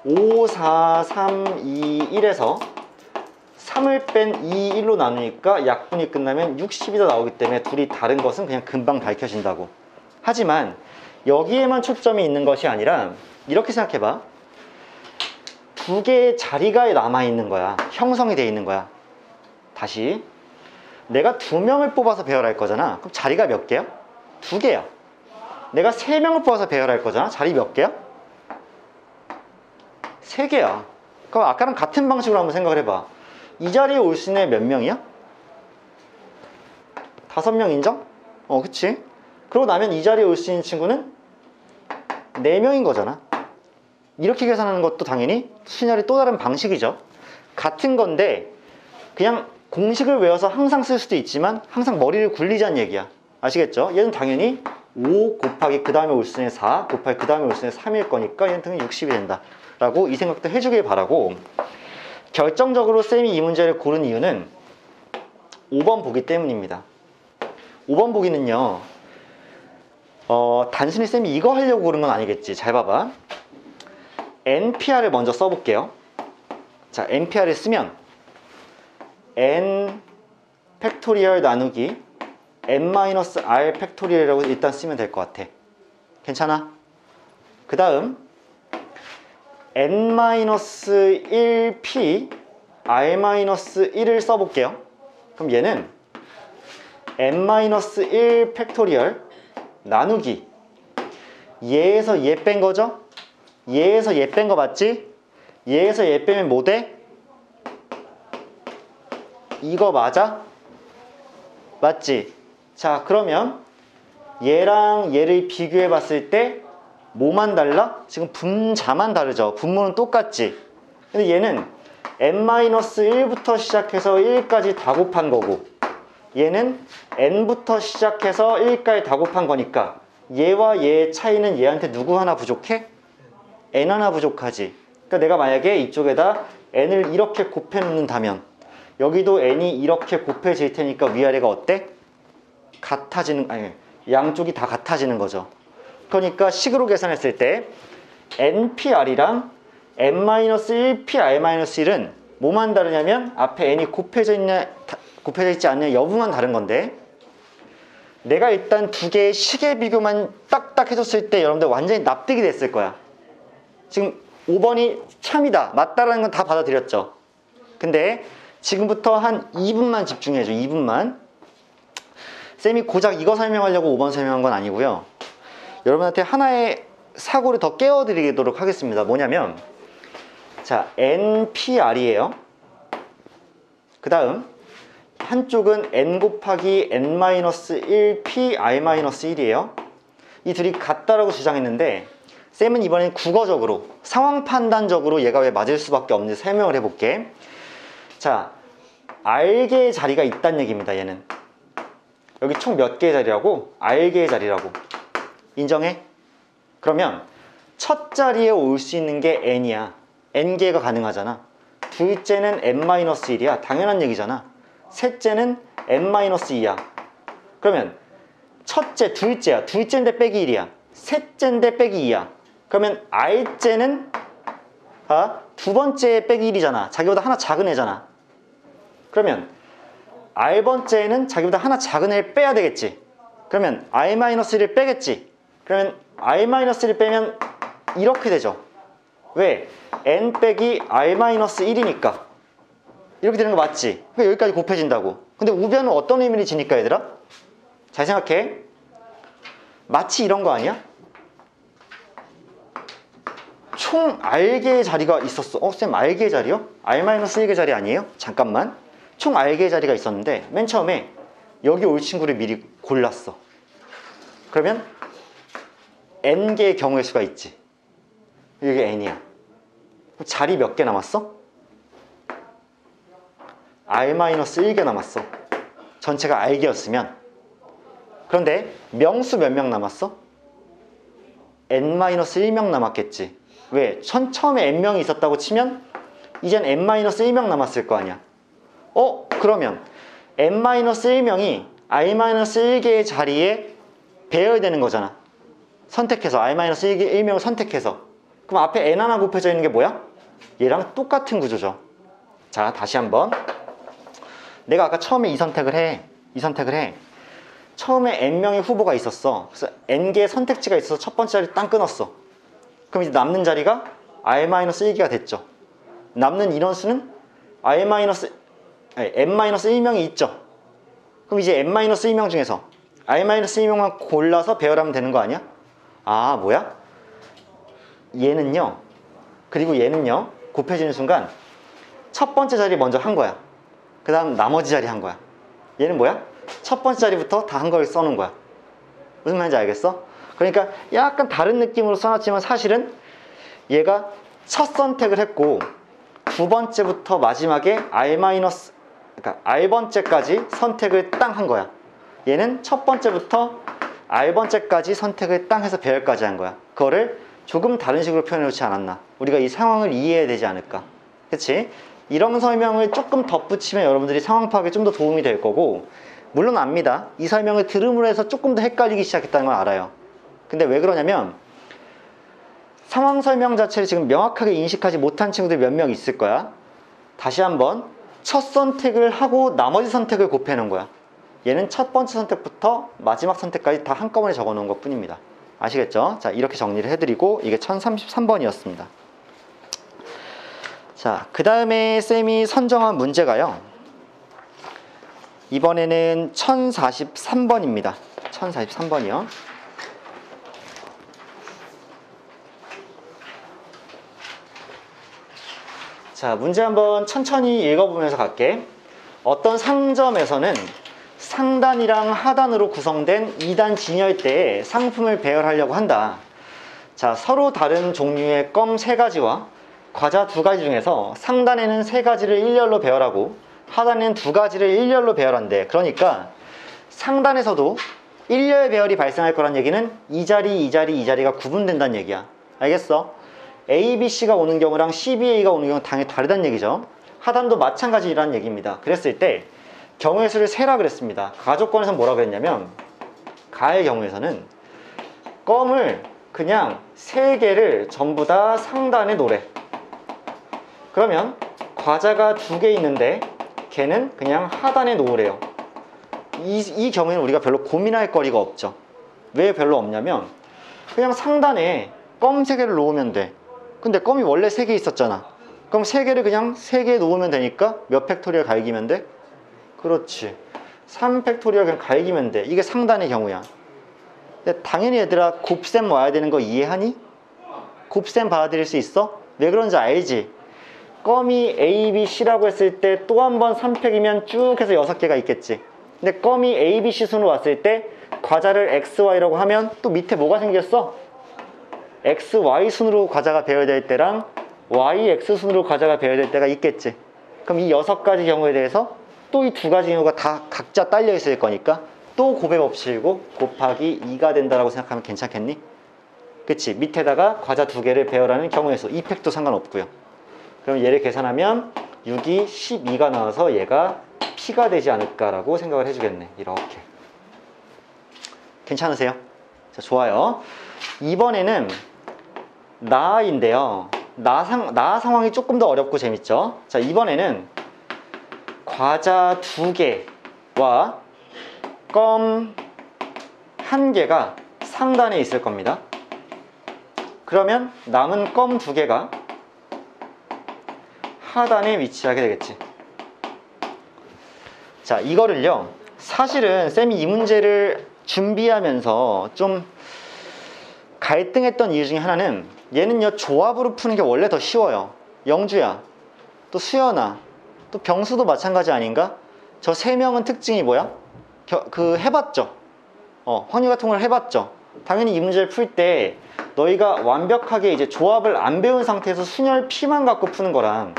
5, 4, 3, 2, 1에서 3을 뺀 2, 1로 나누니까 약분이 끝나면 60이다 나오기 때문에 둘이 다른 것은 그냥 금방 밝혀진다고. 하지만 여기에만 초점이 있는 것이 아니라 이렇게 생각해봐. 두 개의 자리가 남아있는 거야. 형성이 돼 있는 거야. 다시 내가 2명을 뽑아서 배열할 거잖아. 그럼 자리가 몇 개야? 2개야. 내가 3명을 뽑아서 배열할 거잖아. 자리 몇 개야? 3개야. 그럼 아까랑 같은 방식으로 한번 생각을 해봐. 이 자리에 올 수 있는 몇 명이야? 5명 인정? 그치? 그러고 나면 이 자리에 올 수 있는 친구는 4명인 거잖아. 이렇게 계산하는 것도 당연히 순열이 또 다른 방식이죠. 같은 건데 그냥 공식을 외워서 항상 쓸 수도 있지만 항상 머리를 굴리자는 얘기야. 아시겠죠? 얘는 당연히 5 곱하기 그 다음에 올 수 있는 4 곱하기 그 다음에 올 수 있는 3일 거니까 얘는 당연히 60이 된다 라고 이 생각도 해주길 바라고, 결정적으로 쌤이 이 문제를 고른 이유는 5번 보기 때문입니다. 5번 보기는요 단순히 쌤이 이거 하려고 고른 건 아니겠지. 잘 봐봐. NPR을 먼저 써볼게요. 자, NPR을 쓰면 n 팩토리얼 나누기 n-r 팩토리얼이라고 일단 쓰면 될 것 같아. 괜찮아? 그 다음 n-1p r-1을 써볼게요. 그럼 얘는 n-1 팩토리얼 나누기 얘에서 얘 뺀 거죠? 얘에서 얘 뺀 거 맞지? 얘에서 얘 빼면 뭐 돼? 이거 맞아? 맞지? 자, 그러면 얘랑 얘를 비교해 봤을 때 뭐만 달라? 지금 분자만 다르죠? 분모는 똑같지? 근데 얘는 n-1부터 시작해서 1까지 다 곱한 거고 얘는 n부터 시작해서 1까지 다 곱한 거니까 얘와 얘의 차이는 얘한테 누구 하나 부족해? n 하나 부족하지. 그러니까 내가 만약에 이쪽에다 n을 이렇게 곱해 놓는다면 여기도 n이 이렇게 곱해질 테니까 위아래가 어때? 같아지는, 아니, 양쪽이 다 같아지는 거죠. 그러니까 식으로 계산했을 때 npr이랑 n-1p r-1은 뭐만 다르냐면 앞에 n이 곱해져 있지 않냐 여부만 다른 건데, 내가 일단 두 개의 식의 비교만 딱딱 해줬을 때 여러분들 완전히 납득이 됐을 거야. 지금 5번이 참이다, 맞다라는 건 다 받아들였죠. 근데 지금부터 한 2분만 집중해줘. 2분만. 쌤이 고작 이거 설명하려고 5번 설명한 건 아니고요. 여러분한테 하나의 사고를 더 깨워드리도록 하겠습니다. 뭐냐면 자, NPR이에요. 그 다음 한쪽은 n 곱하기 n-1p r-1이에요. 이 둘이 같다라고 주장했는데 쌤은 이번엔 국어적으로, 상황 판단적으로 얘가 왜 맞을 수밖에 없는지 설명을 해볼게. 자, R개의 자리가 있다는 얘기입니다. 얘는 여기 총 몇 개의 자리라고? R개의 자리라고. 인정해? 그러면 첫 자리에 올 수 있는 게 n이야. n개가 가능하잖아. 둘째는 n-1이야. 당연한 얘기잖아. 셋째는 n-2야. 그러면 첫째, 둘째야. 둘째인데 빼기 1이야. 셋째인데 빼기 2야. 그러면 r째는 두 번째 빼기 1이잖아. 자기보다 하나 작은 애잖아. 그러면 r번째는 자기보다 하나 작은 애를 빼야 되겠지. 그러면 r-1을 빼겠지. 그러면 r-1을 빼면 이렇게 되죠. 왜? n 빼기 r-1이니까. 이렇게 되는 거 맞지? 그러니까 여기까지 곱해진다고. 근데 우변은 어떤 의미를 지니까 얘들아? 잘 생각해. 마치 이런 거 아니야? 총 r개의 자리가 있었어. 쌤 r개의 자리요? r-1개 자리 아니에요? 잠깐만. 총 r개의 자리가 있었는데 맨 처음에 여기 올 친구를 미리 골랐어. 그러면 n개의 경우의 수가 있지. 이게 n이야. 자리 몇 개 남았어? r-1개 남았어. 전체가 r개였으면. 그런데 명수 몇 명 남았어? n-1명 남았겠지. 왜? 처음에 n명이 있었다고 치면 이젠 n-1명 남았을 거 아니야. 그러면 n-1명이 r-1개의 자리에 배어야 되는 거잖아. 선택해서 r-1명을 선택해서. 그럼 앞에 n 하나 곱해져 있는 게 뭐야? 얘랑 똑같은 구조죠. 자, 다시 한번. 내가 아까 처음에 이 선택을 해. 처음에 n명의 후보가 있었어. 그래서 n개의 선택지가 있어서 첫 번째 자리 땅 끊었어. 그럼 이제 남는 자리가 r-1개가 됐죠. 남는 인원수는 n-1명이 있죠. 그럼 이제 n-1명 중에서 r-1명만 골라서 배열하면 되는 거 아니야? 뭐야? 얘는요. 그리고 얘는요. 곱해지는 순간 첫 번째 자리 먼저 한 거야. 그 다음 나머지 자리 한 거야. 얘는 뭐야? 첫 번째 자리부터 다 한 걸 써놓은 거야. 무슨 말인지 알겠어? 그러니까 약간 다른 느낌으로 써놨지만 사실은 얘가 첫 선택을 했고 두 번째부터 마지막에 그러니까 r번째까지 선택을 땅 한 거야. 얘는 첫 번째부터 r번째까지 선택을 땅 해서 배열까지 한 거야. 그거를 조금 다른 식으로 표현해 놓지 않았나. 우리가 이 상황을 이해해야 되지 않을까. 그치? 이런 설명을 조금 덧붙이면 여러분들이 상황 파악에 좀 더 도움이 될 거고, 물론 압니다. 이 설명을 들음으로 해서 조금 더 헷갈리기 시작했다는 걸 알아요. 근데 왜 그러냐면 상황 설명 자체를 지금 명확하게 인식하지 못한 친구들이 몇 명 있을 거야. 다시 한번 첫 선택을 하고 나머지 선택을 곱해 놓은 거야. 얘는 첫 번째 선택부터 마지막 선택까지 다 한꺼번에 적어 놓은 것 뿐입니다. 아시겠죠? 자, 이렇게 정리를 해드리고 이게 1033번이었습니다. 자, 그 다음에 쌤이 선정한 문제가요. 이번에는 1043번입니다. 1043번이요. 자, 문제 한번 천천히 읽어보면서 갈게. 어떤 상점에서는 상단이랑 하단으로 구성된 2단 진열대에 상품을 배열하려고 한다. 자, 서로 다른 종류의 껌 3가지와 과자 2가지 중에서 상단에는 3가지를 일렬로 배열하고 하단에는 2가지를 일렬로 배열한대. 그러니까 상단에서도 일렬 배열이 발생할 거란 얘기는 이 자리, 이 자리, 이 자리가 구분된다는 얘기야. 알겠어? A, B, C가 오는 경우랑 C, B, A가 오는 경우는 당연히 다르다는 얘기죠. 하단도 마찬가지라는 얘기입니다. 그랬을 때 경우의 수를 세라 그랬습니다. 가조건에서 뭐라 그랬냐면 가의 경우에서는 껌을 그냥 3개를 전부 다 상단에 놓으래. 그러면 과자가 2개 있는데 걔는 그냥 하단에 놓으래요. 이 경우에는 우리가 별로 고민할 거리가 없죠. 왜 별로 없냐면 그냥 상단에 껌 3개를 놓으면 돼. 근데 껌이 원래 3개 있었잖아. 그럼 3개를 그냥 3개 놓으면 되니까 몇 팩토리얼 갈기면 돼? 그렇지. 3팩토리얼 그냥 갈기면 돼. 이게 상단의 경우야. 근데 당연히 얘들아 곱셈 와야 되는 거 이해하니? 곱셈 받아들일 수 있어? 왜 그런지 알지? 껌이 A, B, C라고 했을 때 또 한 번 3팩이면 쭉 해서 6개가 있겠지. 근데 껌이 A, B, C 순으로 왔을 때 과자를 X, Y라고 하면 또 밑에 뭐가 생겼어? X, Y 순으로 과자가 배열될 때랑 Y, X 순으로 과자가 배열될 때가 있겠지. 그럼 이 6가지 경우에 대해서 또 이 2가지 경우가 다 각자 딸려 있을 거니까 또 곱의 법칙이고 곱하기 2가 된다라고 생각하면 괜찮겠니? 그치? 밑에다가 과자 2개를 배열하는 경우의 수. 이펙도 상관없고요. 그럼 얘를 계산하면 6이 12가 나와서 얘가 P가 되지 않을까라고 생각을 해주겠네. 이렇게. 괜찮으세요? 자, 좋아요. 이번에는 나인데요. 나 상황이 조금 더 어렵고 재밌죠? 자, 이번에는 과자 2개와 껌 1개가 상단에 있을 겁니다. 그러면 남은 껌 2개가 하단에 위치하게 되겠지. 자, 이거를요, 사실은 쌤이 이 문제를 준비하면서 좀 갈등했던 이유 중에 하나는, 얘는요 조합으로 푸는 게 원래 더 쉬워요. 영주야, 또 수연아, 또 병수도 마찬가지 아닌가? 저 3명은 특징이 뭐야? 해봤죠? 확률 같은 걸 해봤죠? 당연히 이 문제를 풀 때 너희가 완벽하게 이제 조합을 안 배운 상태에서 순열 P만 갖고 푸는 거랑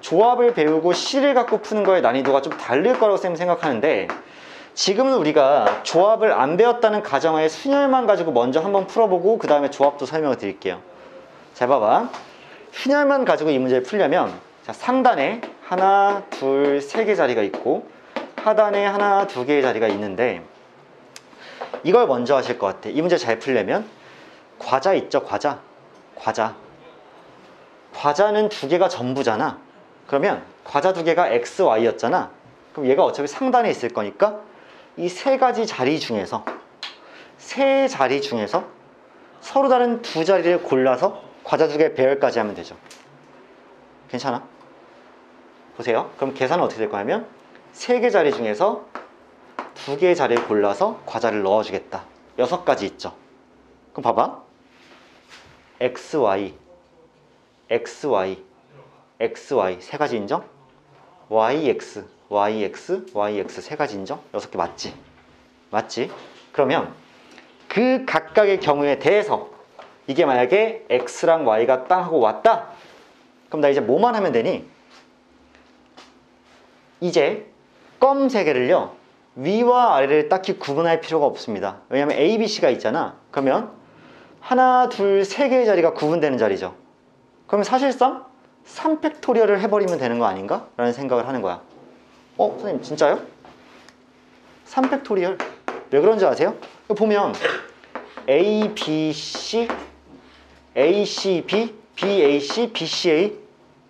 조합을 배우고 C를 갖고 푸는 거의 난이도가 좀 다를 거라고 쌤은 생각하는데, 지금은 우리가 조합을 안 배웠다는 가정하에 순열만 가지고 먼저 한번 풀어보고 그 다음에 조합도 설명을 드릴게요. 잘 봐봐. 순열만 가지고 이 문제를 풀려면, 자, 상단에 하나, 둘, 3개 자리가 있고 하단에 하나, 2개의 자리가 있는데, 이걸 먼저 하실 것 같아. 이 문제 잘 풀려면 과자 있죠? 과자는 2개가 전부잖아. 그러면 과자 2개가 x, y였잖아. 그럼 얘가 어차피 상단에 있을 거니까 이 3가지 자리 중에서 서로 다른 2자리를 골라서 과자 2개 배열까지 하면 되죠. 괜찮아? 보세요. 그럼 계산은 어떻게 될 거냐면 3개 자리 중에서 2개의 자리를 골라서 과자를 넣어주겠다. 6가지 있죠. 그럼 봐봐. xy 3가지 인정? yx 3가지 인정? 6개 맞지? 그러면 그 각각의 경우에 대해서 이게 만약에 x랑 y가 땅 하고 왔다. 그럼 나 이제 뭐만 하면 되니? 이제 껌 3개를요 위와 아래를 딱히 구분할 필요가 없습니다. 왜냐면 A, B, C가 있잖아. 그러면 하나, 둘, 3개의 자리가 구분되는 자리죠. 그러면 사실상 3팩토리얼을 해버리면 되는 거 아닌가? 라는 생각을 하는 거야. 선생님 진짜요? 3팩토리얼 왜 그런지 아세요? 보면 A, B, C, A, C, B, B, A, C, B, C, A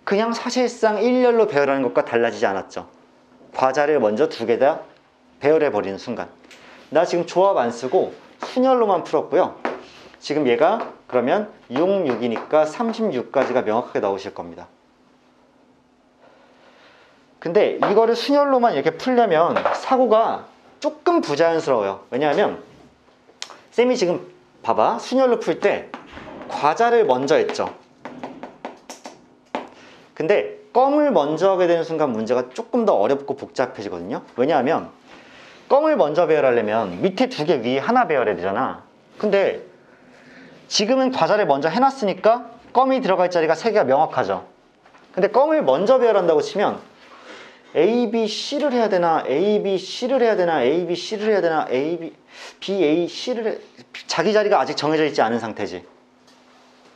그냥 사실상 일렬로 배열하는 것과 달라지지 않았죠. 과자를 먼저 2개 다 배열해버리는 순간. 나 지금 조합 안 쓰고 순열로만 풀었고요. 지금 얘가 그러면 6, 6이니까 36까지가 명확하게 나오실 겁니다. 근데 이거를 순열로만 이렇게 풀려면 사고가 조금 부자연스러워요. 왜냐하면 쌤이 지금 봐봐. 순열로 풀 때 과자를 먼저 했죠. 근데 껌을 먼저 하게 되는 순간 문제가 조금 더 어렵고 복잡해지거든요. 왜냐하면 껌을 먼저 배열하려면 밑에 2개 위에 하나 배열해야 되잖아. 근데 지금은 과자를 먼저 해놨으니까 껌이 들어갈 자리가 3개가 명확하죠. 근데 껌을 먼저 배열한다고 치면 A, B, C를 해야 되나 A, B, C를 해야 되나 A, B, C를 해야 되나 A, B, B, A, C를 자기 자리가 아직 정해져 있지 않은 상태지.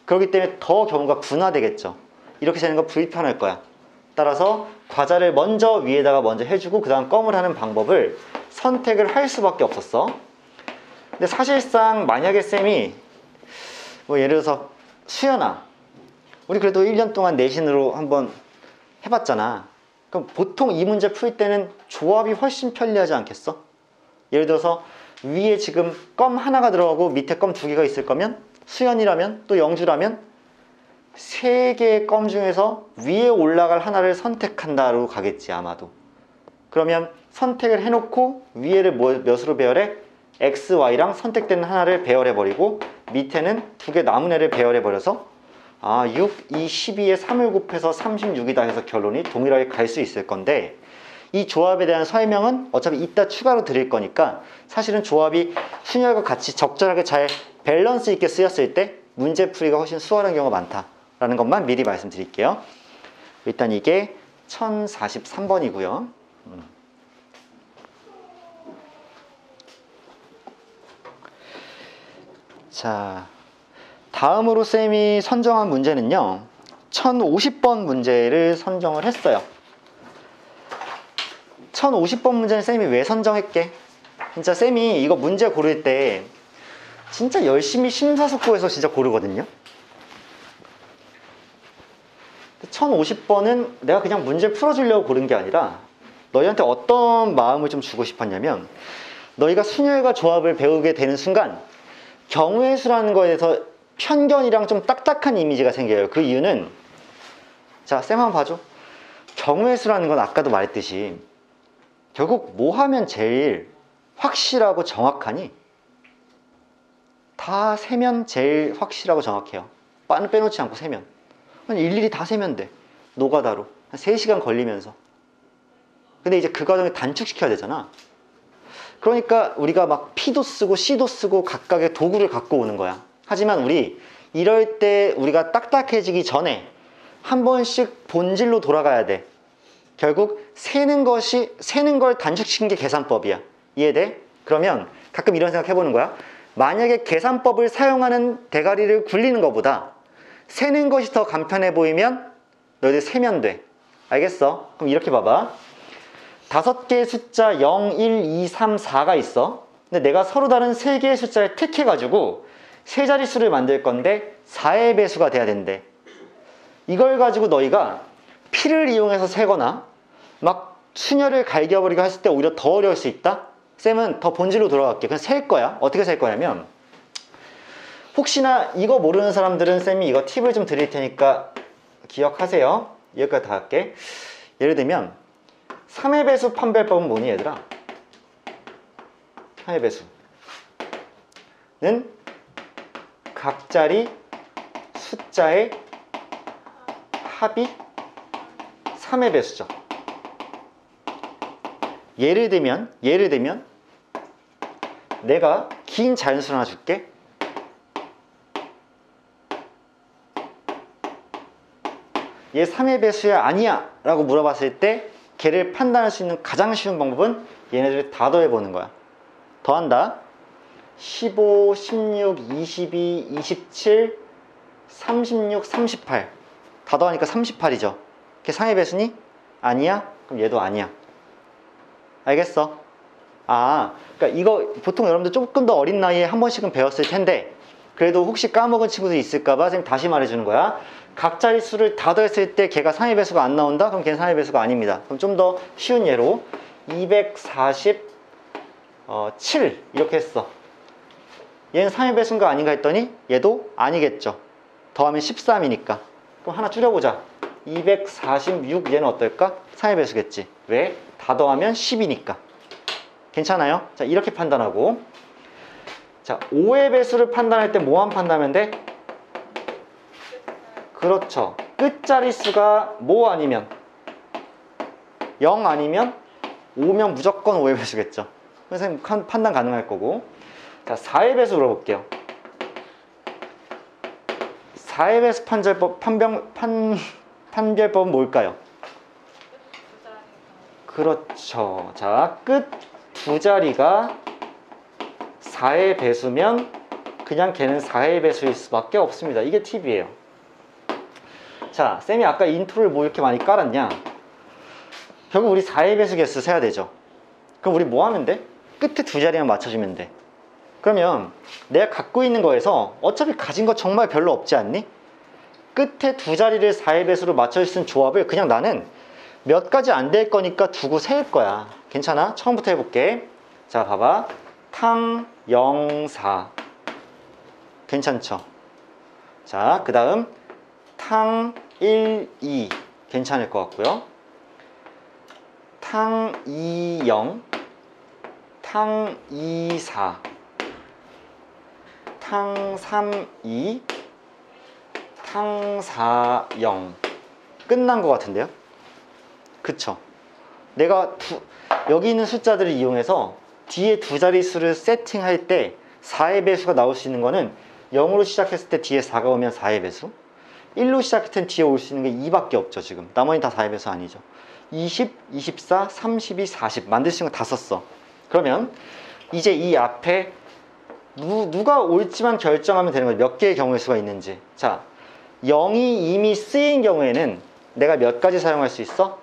그렇기 때문에 더 경우가 분화되겠죠. 이렇게 되는 거 불편할 거야. 따라서 과자를 먼저 위에다가 먼저 해주고 그 다음 껌을 하는 방법을 선택을 할 수밖에 없었어. 근데 사실상 만약에 쌤이 뭐 예를 들어서 수연아, 우리 그래도 1년 동안 내신으로 한번 해봤잖아. 그럼 보통 이 문제 풀 때는 조합이 훨씬 편리하지 않겠어? 예를 들어서 위에 지금 껌 하나가 들어가고 밑에 껌 2개가 있을 거면 수연이라면 또 영주라면 3개의 껌 중에서 위에 올라갈 하나를 선택한다로 가겠지 아마도. 그러면 선택을 해놓고 위에를 몇으로 배열해? X, Y랑 선택되는 하나를 배열해버리고 밑에는 2개 남은 애를 배열해버려서 6, 2, 12에 3을 곱해서 36이다 해서 결론이 동일하게 갈 수 있을 건데, 이 조합에 대한 설명은 어차피 이따 추가로 드릴 거니까 사실은 조합이 순열과 같이 적절하게 잘 밸런스 있게 쓰였을 때 문제 풀이가 훨씬 수월한 경우가 많다라는 것만 미리 말씀드릴게요. 일단 이게 1043번이고요. 자, 다음으로 쌤이 선정한 문제는요, 1050번 문제를 선정을 했어요. 1050번 문제는 쌤이 왜 선정했게? 진짜 쌤이 이거 문제 고를 때 진짜 열심히 심사숙고해서 진짜 고르거든요. 1050번은 내가 그냥 문제 풀어주려고 고른 게 아니라 너희한테 어떤 마음을 좀 주고 싶었냐면, 너희가 순열과 조합을 배우게 되는 순간 경우의 수라는 거에 대해서 편견이랑 좀 딱딱한 이미지가 생겨요. 그 이유는, 자, 쌤 한번 봐줘. 경우의 수라는 건 아까도 말했듯이 결국 뭐 하면 제일 확실하고 정확하니? 다 세면 제일 확실하고 정확해요. 빼놓지 않고 세면. 일일이 다 세면 돼. 노가다로 한 3시간 걸리면서. 근데 이제 그 과정을 단축시켜야 되잖아. 그러니까 우리가 막 P도 쓰고 C도 쓰고 각각의 도구를 갖고 오는 거야. 하지만 우리 이럴 때 우리가 딱딱해지기 전에 한 번씩 본질로 돌아가야 돼. 결국 세는 걸 단축시킨 게 계산법이야. 이해돼? 그러면 가끔 이런 생각 해보는 거야. 만약에 계산법을 사용하는 대가리를 굴리는 것보다 세는 것이 더 간편해 보이면 너희들 세면 돼. 알겠어? 그럼 이렇게 봐봐. 5개의 숫자 0, 1, 2, 3, 4가 있어. 근데 내가 서로 다른 3개의 숫자를 택해가지고 세 자릿수를 만들 건데 4의 배수가 돼야 된대. 이걸 가지고 너희가 P를 이용해서 세거나 막 순열을 갈겨버리고 했을 때 오히려 더 어려울 수 있다? 쌤은 더 본질로 돌아갈게. 그냥 셀 거야. 어떻게 셀 거냐면, 혹시나 이거 모르는 사람들은 쌤이 이거 팁을 좀 드릴 테니까 기억하세요. 여기까지 다 할게. 예를 들면 3의 배수 판별법은 뭐니 얘들아? 3의 배수는 각자리 숫자의 합이 3의 배수죠. 예를 들면 내가 긴 자연수를 하나 줄게. 얘 3의 배수야 아니야 라고 물어봤을 때 걔를 판단할 수 있는 가장 쉬운 방법은 얘네들을 다 더해보는 거야. 더한다. 15, 16, 22, 27, 36, 38. 다 더하니까 38이죠. 걔 3의 배수니? 아니야? 그럼 얘도 아니야. 알겠어? 그러니까 이거 보통 여러분들 조금 더 어린 나이에 한 번씩은 배웠을 텐데, 그래도 혹시 까먹은 친구들이 있을까봐 선생님 다시 말해주는 거야. 각 자릿수를 다 더했을 때 걔가 3의 배수가 안 나온다? 그럼 걔는 3의 배수가 아닙니다. 그럼 좀 더 쉬운 예로 247 이렇게 했어. 얘는 3의 배수인가 아닌가 했더니 얘도 아니겠죠. 더하면 13이니까. 그럼 하나 줄여보자. 246 얘는 어떨까? 3의 배수겠지. 왜? 다 더하면 10이니까. 괜찮아요? 자, 이렇게 판단하고, 자, 5의 배수를 판단할 때 뭐만 판단하면 돼? 그렇죠. 끝자릿수가 뭐 아니면 0 아니면 5면 무조건 5의 배수겠죠. 그래서 판단 가능할 거고. 자, 4의 배수 물어볼게요. 4의 배수 판별법은 뭘까요? 그렇죠. 자, 끝 두 자리가 4의 배수면 그냥 걔는 4의 배수일 수밖에 없습니다. 이게 팁이에요. 자, 쌤이 아까 인트로를 뭐 이렇게 많이 깔았냐? 결국 우리 4의 배수 개수 세야 되죠. 그럼 우리 뭐 하면 돼? 끝에 두 자리만 맞춰주면 돼. 그러면 내가 갖고 있는 거에서 어차피 가진 거 정말 별로 없지 않니? 끝에 두 자리를 4의 배수로 맞춰 쓴 조합을 그냥 나는 몇 가지 안 될 거니까 두고 셀 거야. 괜찮아? 처음부터 해볼게. 자, 봐봐. 탕, 0, 4. 괜찮죠? 자, 그 다음 탕, 1, 2. 괜찮을 것 같고요. 탕, 2, 0. 탕, 2, 4. 탕, 3, 2. 탕, 4, 0. 끝난 것 같은데요? 그쵸? 내가 여기 있는 숫자들을 이용해서 뒤에 두 자릿수를 세팅할 때 4의 배수가 나올 수 있는 거는 0으로 시작했을 때 뒤에 4가 오면 4의 배수, 1로 시작했을 때 뒤에 올 수 있는 게 2밖에 없죠. 지금 나머지 다 4의 배수 아니죠. 20, 24, 32, 40 만들 수 있는 거 다 썼어. 그러면 이제 이 앞에 누가 옳지만 결정하면 되는 거죠. 몇 개의 경우의 수가 있는지. 자, 0이 이미 쓰인 경우에는 내가 몇 가지 사용할 수 있어?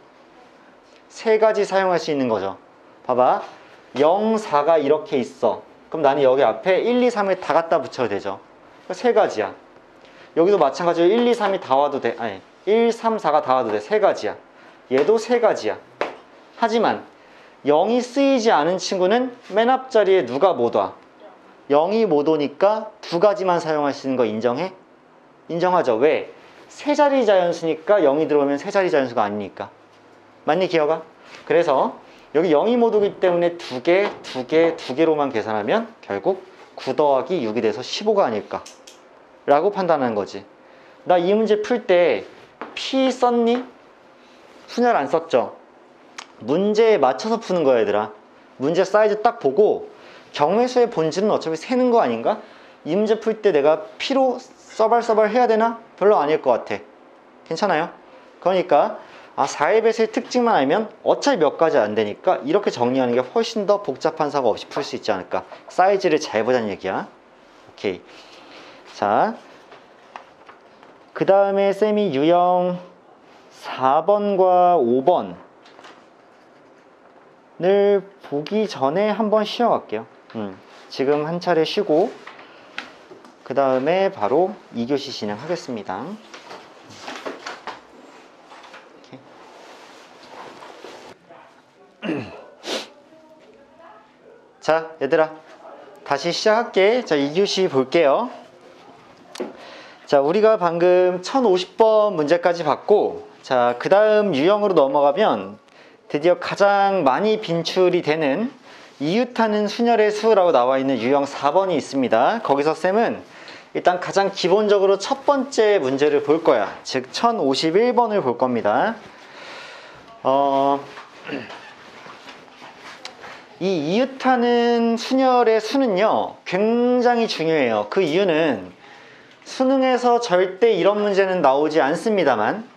3가지 사용할 수 있는 거죠. 봐봐. 0, 4가 이렇게 있어. 그럼 나는 여기 앞에 1, 2, 3을 다 갖다 붙여도 되죠. 3가지야. 여기도 마찬가지로 1, 2, 3이 다 와도 돼. 아니, 1, 3, 4가 다 와도 돼. 3가지야. 얘도 3가지야. 하지만 0이 쓰이지 않은 친구는 맨 앞자리에 누가 못 와? 0이 못 오니까 2가지만 사용할 수 있는 거 인정해? 인정하죠. 왜? 3자리 자연수니까 0이 들어오면 3자리 자연수가 아니니까. 맞니, 기억아? 그래서 여기 0이 못 오기 때문에 2개로만 계산하면 결국 9 더하기 6이 돼서 15가 아닐까 라고 판단하는 거지. 나 이 문제 풀 때 P 썼니? 순열 안 썼죠? 문제에 맞춰서 푸는 거야, 얘들아. 문제 사이즈 딱 보고 경우의 수의 본질은 어차피 세는 거 아닌가? 이 문제 풀 때 내가 P로 써발 해야 되나? 별로 아닐 것 같아. 괜찮아요? 그러니까 4의 배수의 특징만 알면 어차피 몇 가지 안 되니까 이렇게 정리하는 게 훨씬 더 복잡한 사고 없이 풀 수 있지 않을까. 사이즈를 잘 보자는 얘기야. 오케이. 자, 그 다음에 쌤이 유형 4번과 5번을 보기 전에 한번 쉬어갈게요. 지금 한 차례 쉬고 그 다음에 바로 2교시 진행하겠습니다. 자, 얘들아 다시 시작할게. 자, 2교시 볼게요. 자, 우리가 방금 1050번 문제까지 봤고, 자, 그 다음 유형으로 넘어가면 드디어 가장 많이 빈출이 되는 이웃하는 순열의 수라고 나와 있는 유형 4번이 있습니다. 거기서 쌤은 일단 가장 기본적으로 첫 번째 문제를 볼 거야. 즉 1051번을 볼 겁니다. 이 이웃하는 순열의 수는요 굉장히 중요해요. 그 이유는 수능에서 절대 이런 문제는 나오지 않습니다만,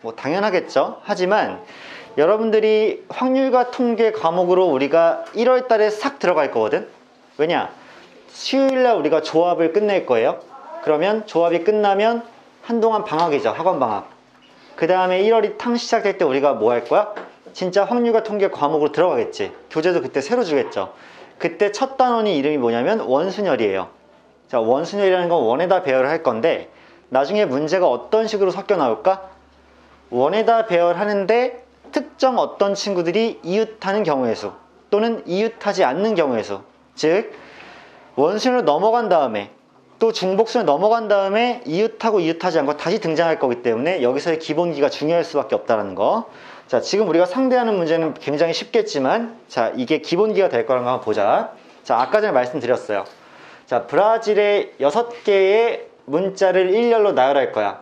뭐 당연하겠죠. 하지만 여러분들이 확률과 통계 과목으로 우리가 1월 달에 싹 들어갈 거거든. 왜냐? 수요일날 우리가 조합을 끝낼 거예요. 그러면 조합이 끝나면 한동안 방학이죠. 학원 방학. 그 다음에 1월이 탕 시작될 때 우리가 뭐 할 거야? 진짜 확률과 통계 과목으로 들어가겠지. 교재도 그때 새로 주겠죠. 그때 첫 단원이 이름이 뭐냐면 원순열이에요. 자, 원순열이라는 건 원에다 배열을 할 건데 나중에 문제가 어떤 식으로 섞여 나올까? 원에다 배열하는데 특정 어떤 친구들이 이웃하는 경우의 수 또는 이웃하지 않는 경우의 수, 즉 원순열을 넘어간 다음에 또 중복순을 넘어간 다음에 이웃하고 이웃하지 않고 다시 등장할 거기 때문에 여기서의 기본기가 중요할 수밖에 없다는 거. 자, 지금 우리가 상대하는 문제는 굉장히 쉽겠지만, 자, 이게 기본기가 될 거라는 거 한번 보자. 자, 아까 전에 말씀드렸어요. 자, 브라질의 6개의 문자를 일렬로 나열할 거야.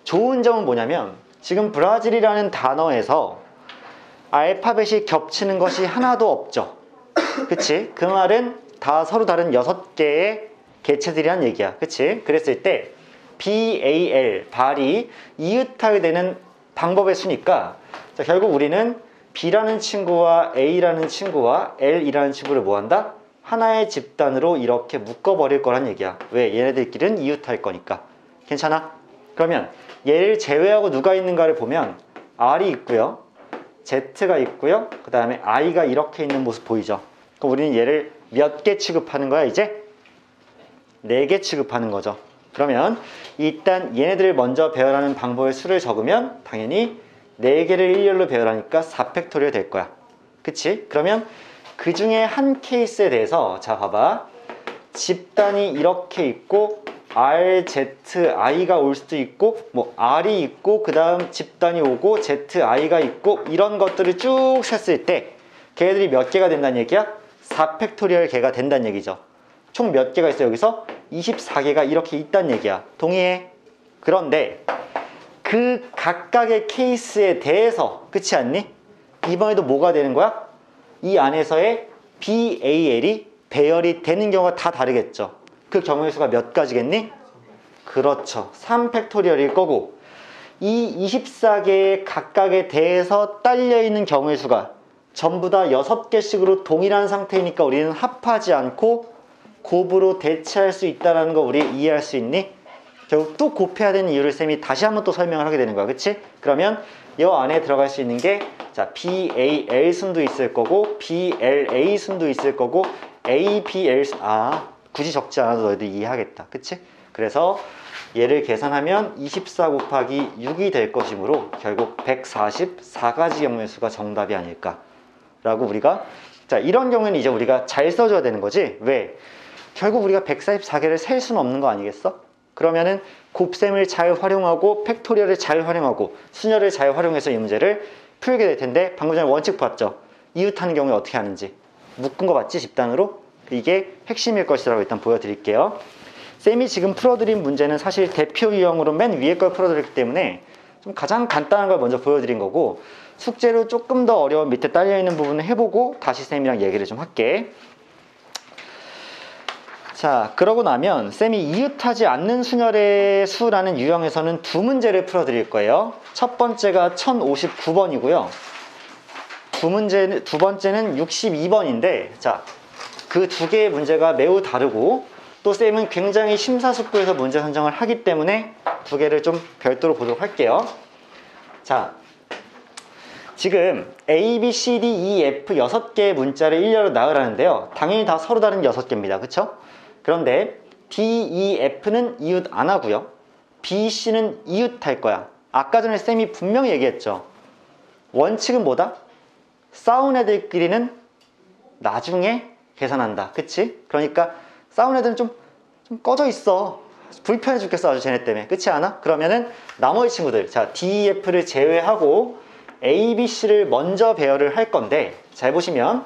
좋은 점은 뭐냐면 지금 브라질이라는 단어에서 알파벳이 겹치는 것이 하나도 없죠. 그치? 그 말은 다 서로 다른 6개의 개체들이란 얘기야. 그치? 그랬을 때 BAL, 발이 이웃하게 되는 방법의 수니까, 자, 결국 우리는 B라는 친구와 A라는 친구와 L이라는 친구를 뭐한다? 하나의 집단으로 이렇게 묶어버릴 거란 얘기야. 왜? 얘네들끼리는 이웃할 거니까. 괜찮아? 그러면 얘를 제외하고 누가 있는가를 보면 R이 있고요, Z가 있고요, 그 다음에 I가 이렇게 있는 모습 보이죠? 그럼 우리는 얘를 몇 개 취급하는 거야? 이제 4개 취급하는 거죠. 그러면 일단 얘네들을 먼저 배열하는 방법의 수를 적으면 당연히 4개를 일렬로 배열하니까 4팩토리얼 될 거야. 그치? 그러면 그 중에 한 케이스에 대해서, 자, 봐봐. 집단이 이렇게 있고 R, Z, I가 올 수도 있고, 뭐 R이 있고 그 다음 집단이 오고 Z, I가 있고, 이런 것들을 쭉 셌을 때 걔들이 몇 개가 된다는 얘기야? 4팩토리얼 개가 된다는 얘기죠. 총 몇 개가 있어? 여기서 24개가 이렇게 있다는 얘기야. 동의해? 그런데 그 각각의 케이스에 대해서, 그렇지 않니? 이번에도 뭐가 되는 거야? 이 안에서의 BAL이 배열이 되는 경우가 다 다르겠죠. 그 경우의 수가 몇 가지겠니? 그렇죠. 3팩토리얼일 거고, 이 24개의 각각에 대해서 딸려있는 경우의 수가 전부 다 6개씩으로 동일한 상태이니까 우리는 합하지 않고 곱으로 대체할 수 있다는 거 우리 이해할 수 있니? 결국 또 곱해야 되는 이유를 쌤이 다시 한번 또 설명을 하게 되는 거야. 그치? 그러면 이 안에 들어갈 수 있는 게 자, BAL 순도 있을 거고 BLA 순도 있을 거고 ABL 순 굳이 적지 않아도 너희들 이해하겠다. 그치? 그래서 얘를 계산하면 24 곱하기 6이 될 것이므로 결국 144가지 경우의 수가 정답이 아닐까 라고 우리가 자 이런 경우에는 이제 우리가 잘 써줘야 되는 거지. 왜? 결국 우리가 144개를 셀 수는 없는 거 아니겠어? 그러면은 곱셈을 잘 활용하고 팩토리얼을 잘 활용하고 순열을 잘 활용해서 이 문제를 풀게 될 텐데 방금 전에 원칙 봤죠? 이웃하는 경우에 어떻게 하는지 묶은 거 맞지? 집단으로? 이게 핵심일 것이라고 일단 보여드릴게요. 쌤이 지금 풀어드린 문제는 사실 대표 유형으로 맨 위에 걸 풀어드렸기 때문에 좀 가장 간단한 걸 먼저 보여드린 거고 숙제로 조금 더 어려운 밑에 딸려있는 부분을 해보고 다시 쌤이랑 얘기를 좀 할게. 자, 그러고 나면 쌤이 이웃하지 않는 순열의 수라는 유형에서는 두 문제를 풀어드릴 거예요. 첫 번째가 1059번이고요. 두 번째는 62번인데 자, 그 두 개의 문제가 매우 다르고 또 쌤은 굉장히 심사숙고해서 문제 선정을 하기 때문에 두 개를 좀 별도로 보도록 할게요. 자, 지금 A, B, C, D, E, F 6개의 문자를 일렬로 나으라는데요. 당연히 다 서로 다른 6개입니다. 그쵸? 그런데 D, E, F는 이웃 안 하고요. B, C는 이웃 할 거야. 아까 전에 쌤이 분명히 얘기했죠. 원칙은 뭐다? 싸운 애들끼리는 나중에 계산한다. 그치? 그러니까 싸운 애들은 좀 꺼져 있어. 불편해 죽겠어 아주 쟤네 때문에. 그렇지 않아? 그러면은 나머지 친구들 자 D, E, F를 제외하고 A, B, C를 먼저 배열을 할 건데 잘 보시면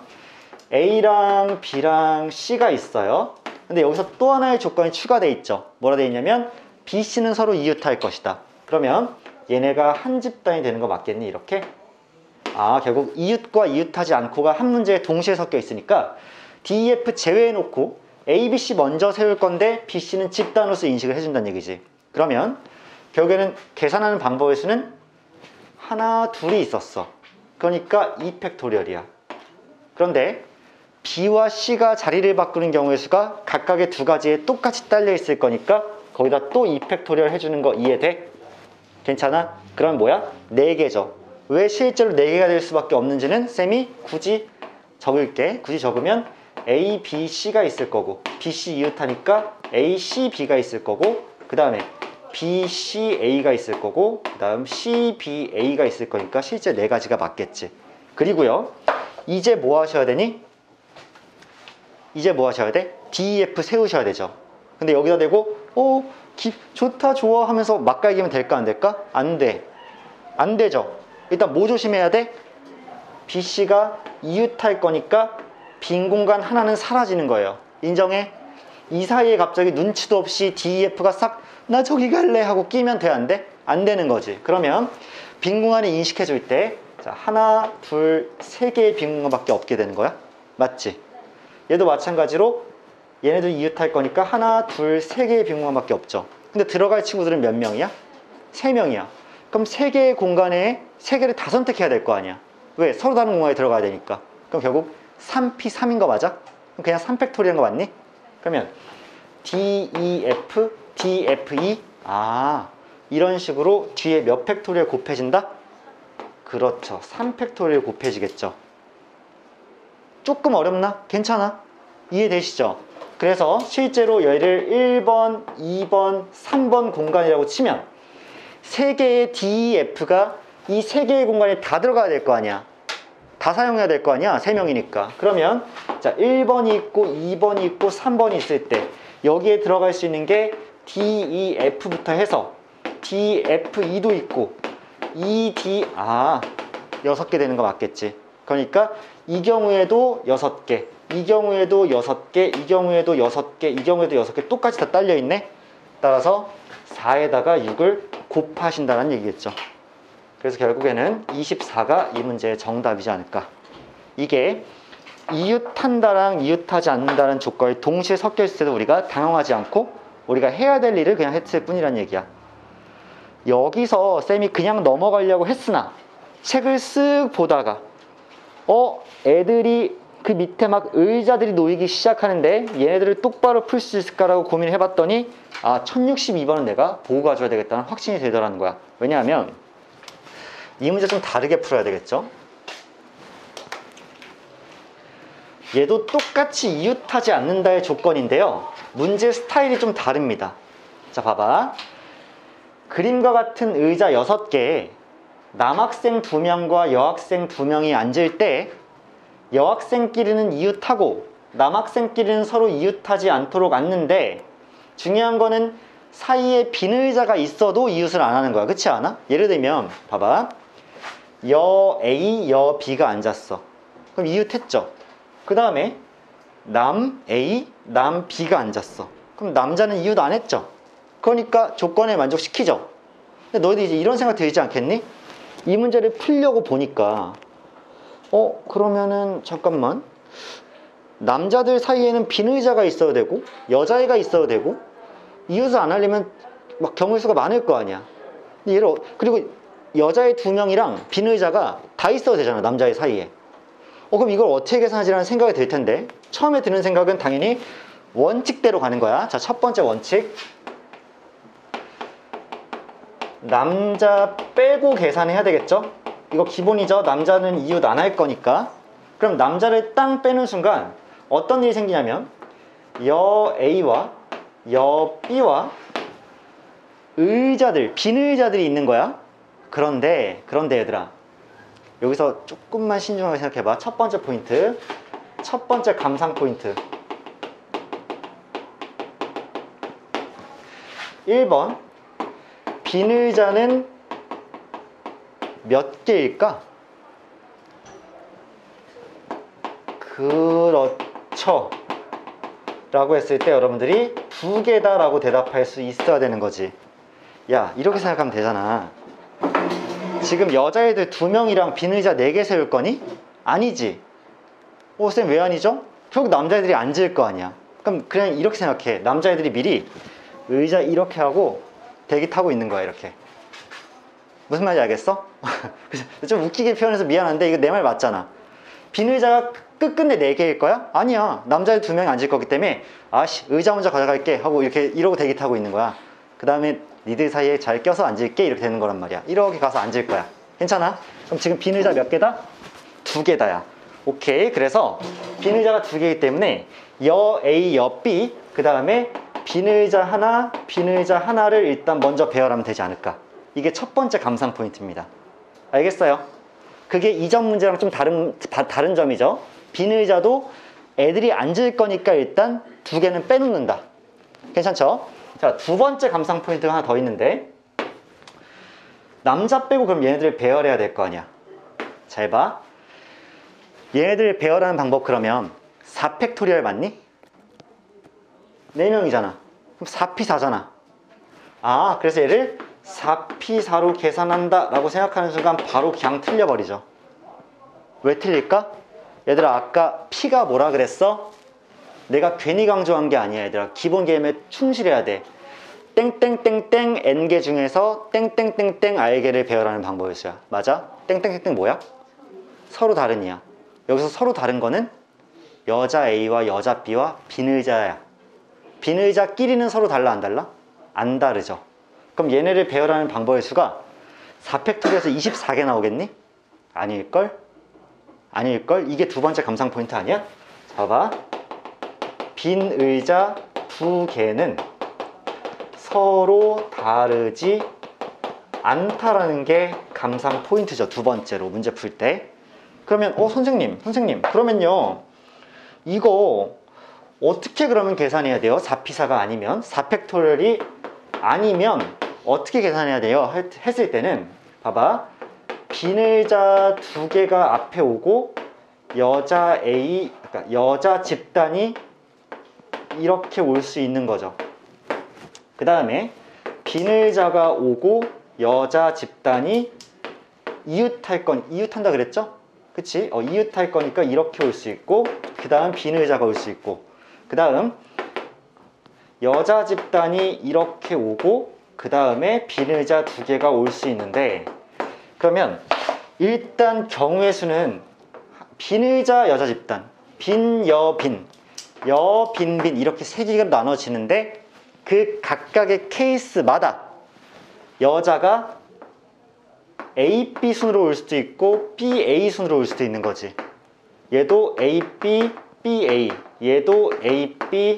A랑 B랑 C가 있어요. 근데 여기서 또 하나의 조건이 추가되어 있죠. 뭐라 되어 있냐면 B, C는 서로 이웃할 것이다. 그러면 얘네가 한 집단이 되는 거 맞겠니? 이렇게? 결국 이웃과 이웃하지 않고가 한 문제에 동시에 섞여 있으니까 D, E, F 제외해놓고 A, B, C 먼저 세울 건데 B, C는 집단으로서 인식을 해준다는 얘기지. 그러면 결국에는 계산하는 방법의 수는 하나, 둘이 있었어. 그러니까 2팩토리얼이야. 그런데 B와 C가 자리를 바꾸는 경우의 수가 각각의 두 가지에 똑같이 딸려 있을 거니까 거기다 또 2팩토리얼 해주는 거 이해돼? 괜찮아? 그럼 뭐야? 4개죠. 왜 실제로 4개가 될 수밖에 없는지는 쌤이 굳이 적을게. 굳이 적으면 A, B, C가 있을 거고 B, C 이웃하니까 A, C, B가 있을 거고 그 다음에 B, C, A가 있을 거고 그 다음 C, B, A가 있을 거니까 실제 4가지가 맞겠지. 그리고요 이제 뭐 하셔야 되니? 이제 뭐 하셔야 돼? D, E, F 세우셔야 되죠. 근데 여기다 대고 좋다 좋아 하면서 막갈기면 될까 안 될까? 안 돼. 안 되죠. 일단 뭐 조심해야 돼? B, C가 이웃할 거니까 빈 공간 하나는 사라지는 거예요. 인정해? 이 사이에 갑자기 눈치도 없이 D, E, F가 싹 나 저기 갈래 하고 끼면 돼? 안 돼? 안 되는 거지. 그러면 빈 공간을 인식해 줄 때 자, 하나, 둘, 3개의 빈 공간밖에 없게 되는 거야. 맞지? 얘도 마찬가지로 얘네들 이웃할 거니까 하나, 둘, 3개의 빈 공간밖에 없죠. 근데 들어갈 친구들은 몇 명이야? 3명이야. 그럼 3개의 공간에 3개를 다 선택해야 될 거 아니야. 왜? 서로 다른 공간에 들어가야 되니까. 그럼 결국 3P3인 거 맞아? 그럼 그냥 3팩토리한 거 맞니? 그러면 D, E, F, D, F, E 이런 식으로 뒤에 몇 팩토리얼 곱해진다? 그렇죠. 3팩토리얼 곱해지겠죠. 조금 어렵나? 괜찮아? 이해되시죠? 그래서 실제로 얘를 1번, 2번, 3번 공간이라고 치면 3개의 D, E, F가 이 3개의 공간에 다 들어가야 될 거 아니야. 다 사용해야 될 거 아니야. 3명이니까. 그러면 자 1번이 있고 2번이 있고 3번이 있을 때 여기에 들어갈 수 있는 게 D, E, F부터 해서 D, F, E도 있고 E, D, 6개 되는 거 맞겠지. 그러니까 이 경우에도 6개, 이 경우에도 6개, 이 경우에도 6개, 이 경우에도 6개 똑같이 다 딸려 있네. 따라서 4에다가 6을 곱하신다는 얘기겠죠. 그래서 결국에는 24가 이 문제의 정답이지 않을까. 이게 이웃한다랑 이웃하지 않는다는 조건이 동시에 섞여 있을 때도 우리가 당황하지 않고 우리가 해야 될 일을 그냥 했을 뿐이란 얘기야. 여기서 쌤이 그냥 넘어가려고 했으나 책을 쓱 보다가 애들이 그 밑에 막 의자들이 놓이기 시작하는데 얘네들을 똑바로 풀 수 있을까라고 고민을 해봤더니 1062번은 내가 보고 가줘야 되겠다는 확신이 들더라는 거야. 왜냐하면 이 문제 좀 다르게 풀어야 되겠죠. 얘도 똑같이 이웃하지 않는다의 조건인데요. 문제 스타일이 좀 다릅니다. 자, 봐봐. 그림과 같은 의자 6개에 남학생 2명과 여학생 2명이 앉을 때 여학생끼리는 이웃하고 남학생끼리는 서로 이웃하지 않도록 앉는데, 중요한 거는 사이에 빈 의자가 있어도 이웃을 안 하는 거야. 그렇지 않아? 예를 들면 봐봐. 여 A, 여 B가 앉았어. 그럼 이웃했죠. 그 다음에 남 A, 남 B가 앉았어. 그럼 남자는 이웃 안 했죠. 그러니까 조건에 만족시키죠. 근데 너희들 이제 이런 생각 들지 않겠니? 이 문제를 풀려고 보니까 그러면은 잠깐만, 남자들 사이에는 빈 의자가 있어야 되고 여자애가 있어야 되고 이웃을 안 하려면 막 경우의 수가 많을 거 아니야. 그리고 여자애 2명이랑 빈 의자가 다 있어야 되잖아, 남자애 사이에. 그럼 이걸 어떻게 계산하지라는 생각이 들 텐데, 처음에 드는 생각은 당연히 원칙대로 가는 거야. 자, 첫 번째 원칙. 남자 빼고 계산해야 되겠죠? 이거 기본이죠. 남자는 이웃 안 할 거니까. 그럼 남자를 땅 빼는 순간 어떤 일이 생기냐면 여 A와 여 B와 의자들, 빈 의자들이 있는 거야. 그런데 얘들아, 여기서 조금만 신중하게 생각해봐. 첫 번째 포인트, 첫 번째 감상 포인트. 1번, 빈 의자는 몇 개일까? 그렇죠 라고 했을 때 여러분들이 2개다 라고 대답할 수 있어야 되는 거지. 야, 이렇게 생각하면 되잖아. 지금 여자애들 2명이랑 빈 의자 4개 세울 거니? 아니지. 쌤 왜 아니죠? 결국 남자애들이 앉을 거 아니야. 그럼 그냥 이렇게 생각해. 남자애들이 미리 의자 이렇게 하고 대기 타고 있는 거야, 이렇게. 무슨 말인지 알겠어? 좀 웃기게 표현해서 미안한데 이거 내 말 맞잖아. 빈 의자가 끝끝내 4개일 거야? 아니야. 남자애들 2명이 앉을 거기 때문에 의자 먼저 가져갈게 하고 이러고 대기 타고 있는 거야. 그 다음에 니들 사이에 잘 껴서 앉을게 이렇게 되는 거란 말이야. 이렇게 가서 앉을 거야. 괜찮아? 그럼 지금 빈 의자 몇 개다? 2개다야. 오케이. 그래서 빈 의자가 2개이기 때문에 여 A, 여 B, 그 다음에 빈 의자 하나, 빈 의자 하나를 일단 먼저 배열하면 되지 않을까. 이게 첫 번째 감상 포인트입니다. 알겠어요? 그게 이전 문제랑 좀 다른 점이죠. 빈 의자도 애들이 앉을 거니까 일단 2개는 빼놓는다. 괜찮죠? 자, 두 번째 감상 포인트가 하나 더 있는데, 남자 빼고 그럼 얘네들을 배열해야 될 거 아니야. 잘 봐. 얘네들을 배열하는 방법, 그러면 4팩토리얼 맞니? 4명이잖아. 그럼 4P4잖아. 그래서 얘를 4P4로 계산한다 라고 생각하는 순간 바로 그냥 틀려버리죠. 왜 틀릴까? 얘들아, 아까 P가 뭐라 그랬어? 내가 괜히 강조한 게 아니야, 얘들아. 기본 개념에 충실해야 돼. 땡땡땡땡 N개 중에서 땡땡땡땡 R개를 배열하는 방법이었어요. 맞아? 땡땡땡땡 뭐야? 서로 다른 이야. 여기서 서로 다른 거는 여자 A와 여자 B와 빈 의자야. 빈 의자끼리는 서로 달라, 안 달라? 안 다르죠. 그럼 얘네를 배열하는 방법의 수가 4팩토리에서 24개 나오겠니? 아닐걸? 아닐걸? 이게 두 번째 감상 포인트 아니야? 봐봐. 빈 의자 2개는 서로 다르지 않다라는 게 감상 포인트죠. 두 번째로 문제 풀 때. 그러면 선생님 그러면요, 이거 어떻게 그러면 계산해야 돼요? 4P4가 아니면, 4팩토리얼이 아니면 어떻게 계산해야 돼요? 했을 때는 봐봐. 빈 의자 2개가 앞에 오고 여자 A, 그러니까 여자 집단이 이렇게 올 수 있는 거죠. 그 다음에 빈 의자가 오고 여자 집단이 이웃한다 그랬죠? 그치? 이웃할 거니까 이렇게 올 수 있고, 그 다음 빈 의자가 올 수 있고, 그 다음 여자 집단이 이렇게 오고, 그 다음에 빈 의자 2개가 올 수 있는데, 그러면 일단 경우의 수는 빈 의자 여자 집단, 빈, 여, 빈, 여, 빈, 빈 이렇게 세 개로 나눠지는데 그 각각의 케이스마다 여자가 A, B 순으로 올 수도 있고 B, A 순으로 올 수도 있는 거지. 얘도 A, B, B, A, 얘도 A, B,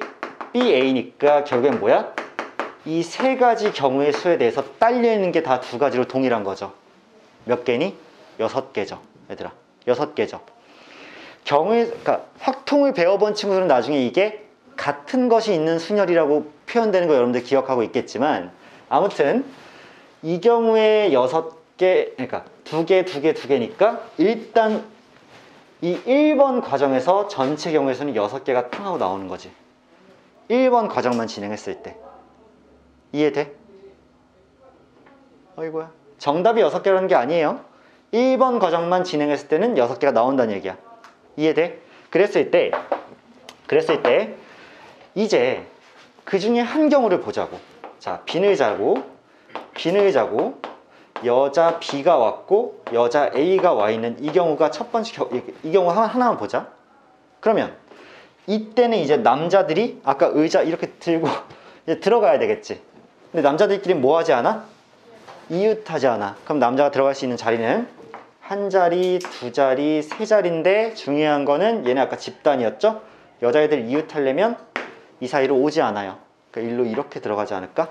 B, A니까 결국엔 뭐야? 이 세 가지 경우의 수에 대해서 딸려 있는 게 다 두 가지로 동일한 거죠. 몇 개니? 6개죠. 얘들아, 6개죠. 그러니까 확통을 배워본 친구들은 나중에 이게 같은 것이 있는 순열이라고 표현되는 거 여러분들 기억하고 있겠지만, 아무튼 이 경우에 6개, 그러니까 2개, 2개, 2개니까 일단 이 1번 과정에서 전체 경우에서는 6개가 탕하고 나오는 거지. 1번 과정만 진행했을 때. 이해돼? 어이구야. 정답이 6개라는 게 아니에요. 1번 과정만 진행했을 때는 6개가 나온다는 얘기야. 이해돼? 그랬을 때 이제 그 중에 한 경우를 보자고. 자, 빈을 자고 여자 B가 왔고 여자 A가 와 있는 이 경우가 첫 번째 이 경우 하나만 보자. 그러면 이때는 이제 남자들이 아까 의자 이렇게 들고 이제 들어가야 되겠지. 근데 남자들끼리 뭐 하지 않아? 이웃하지 않아. 그럼 남자가 들어갈 수 있는 자리는 한 자리, 두 자리, 세 자리인데 중요한 거는 얘네 아까 집단이었죠? 여자애들 이웃하려면 이 사이로 오지 않아요. 그러니까 일로 이렇게 들어가지 않을까?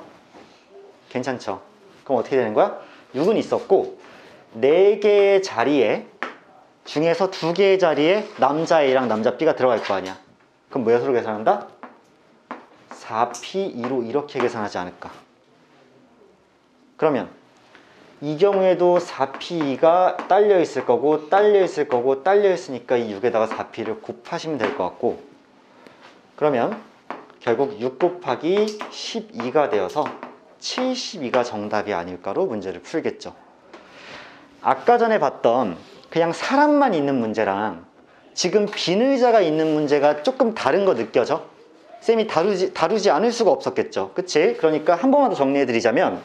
괜찮죠? 그럼 어떻게 되는 거야? 6은 있었고 4개의 자리에 중에서 2개의 자리에 남자 A랑 남자 B가 들어갈 거 아니야. 그럼 몇으로 계산한다? 4P2로 이렇게 계산하지 않을까? 그러면 이 경우에도 4P가 딸려 있을 거고 딸려 있을 거고 딸려 있으니까 이 6에다가 4P를 곱하시면 될 것 같고, 그러면 결국 6 곱하기 12가 되어서 72가 정답이 아닐까로 문제를 풀겠죠. 아까 전에 봤던 그냥 사람만 있는 문제랑 지금 빈 의자가 있는 문제가 조금 다른 거 느껴져? 쌤이 다루지 않을 수가 없었겠죠. 그치? 그러니까 한 번만 더 정리해 드리자면,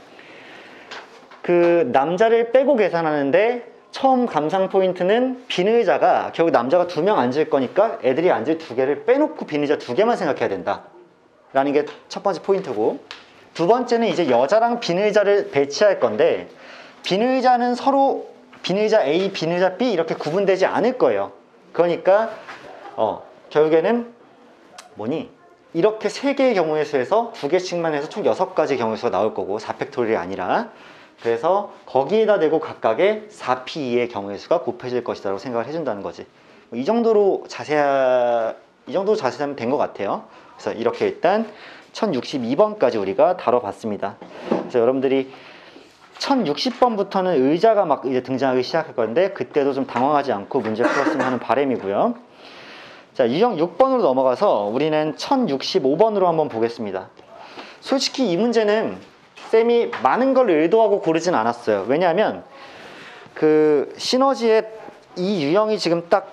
그 남자를 빼고 계산하는데 처음 감상 포인트는 빈 의자가 결국 남자가 2명 앉을 거니까 애들이 앉을 2개를 빼놓고 빈 의자 2개만 생각해야 된다 라는 게 첫 번째 포인트고, 두 번째는 이제 여자랑 빈 의자를 배치할 건데 빈 의자는 서로 빈 의자 A, 빈 의자 B 이렇게 구분되지 않을 거예요. 그러니까 결국에는 뭐니? 이렇게 3개의 경우의 수에서 2개씩만 해서 총 6가지 경우의 수가 나올 거고 4팩토리얼이 아니라, 그래서 거기에다 대고 각각의 4P2의 경우의 수가 곱해질 것이다 라고 생각을 해준다는 거지. 이 정도로 자세하면 된 것 같아요. 그래서 이렇게 일단 1062번까지 우리가 다뤄봤습니다. 그래서 여러분들이 1060번부터는 의자가 막 이제 등장하기 시작할 건데 그때도 좀 당황하지 않고 문제 풀었으면 하는 바람이고요. 자, 유형 6번으로 넘어가서 우리는 1065번으로 한번 보겠습니다. 솔직히 이 문제는 쌤이 많은 걸 의도하고 고르진 않았어요. 왜냐하면 그 시너지에 이 유형이 지금 딱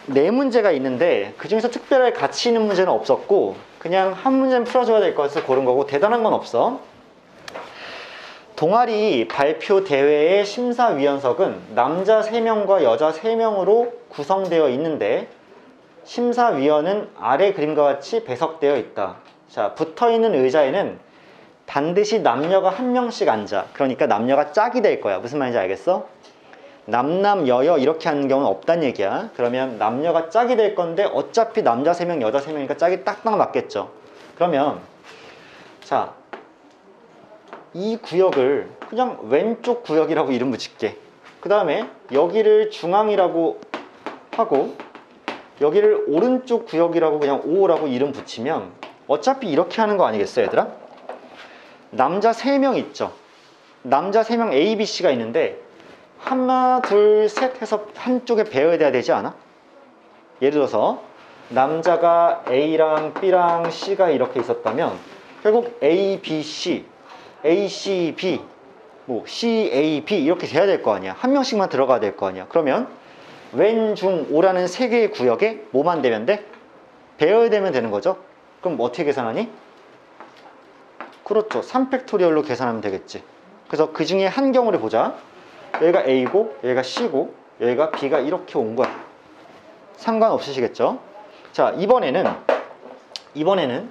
4문제가 있는데 그 중에서 특별하게 가치 있는 문제는 없었고 그냥 한 문제는 풀어줘야 될 것을 고른 거고 대단한 건 없어. 동아리 발표 대회의 심사위원석은 남자 3명과 여자 3명으로 구성되어 있는데 심사위원은 아래 그림과 같이 배석되어 있다. 자, 붙어있는 의자에는 반드시 남녀가 1명씩 앉아. 그러니까 남녀가 짝이 될 거야. 무슨 말인지 알겠어? 남남 여여 이렇게 하는 경우는 없단 얘기야. 그러면 남녀가 짝이 될 건데 어차피 남자 3명 여자 3명이니까 짝이 딱딱 맞겠죠. 그러면 자, 이 구역을 그냥 왼쪽 구역이라고 이름 붙일게. 그 다음에 여기를 중앙이라고 하고 여기를 오른쪽 구역이라고 그냥 O라고 이름 붙이면 어차피 이렇게 하는 거 아니겠어 얘들아? 남자 3명 있죠. 남자 3명 A, B, C가 있는데 하나, 둘, 셋 해서 한쪽에 배열돼야 되지 않아? 예를 들어서 남자가 A랑 B랑 C가 이렇게 있었다면 결국 A, B, C, A, C, B, 뭐 C, A, B 이렇게 돼야 될 거 아니야. 한 명씩만 들어가야 될 거 아니야. 그러면 왼, 중, 오라는 3개의 구역에 뭐만 되면 돼? 배열되면 되는 거죠. 그럼 어떻게 계산하니? 그렇죠. 3팩토리얼로 계산하면 되겠지. 그래서 그 중에 한 경우를 보자. 여기가 A고 여기가 C고 여기가 B가 이렇게 온 거야. 상관없으시겠죠? 자, 이번에는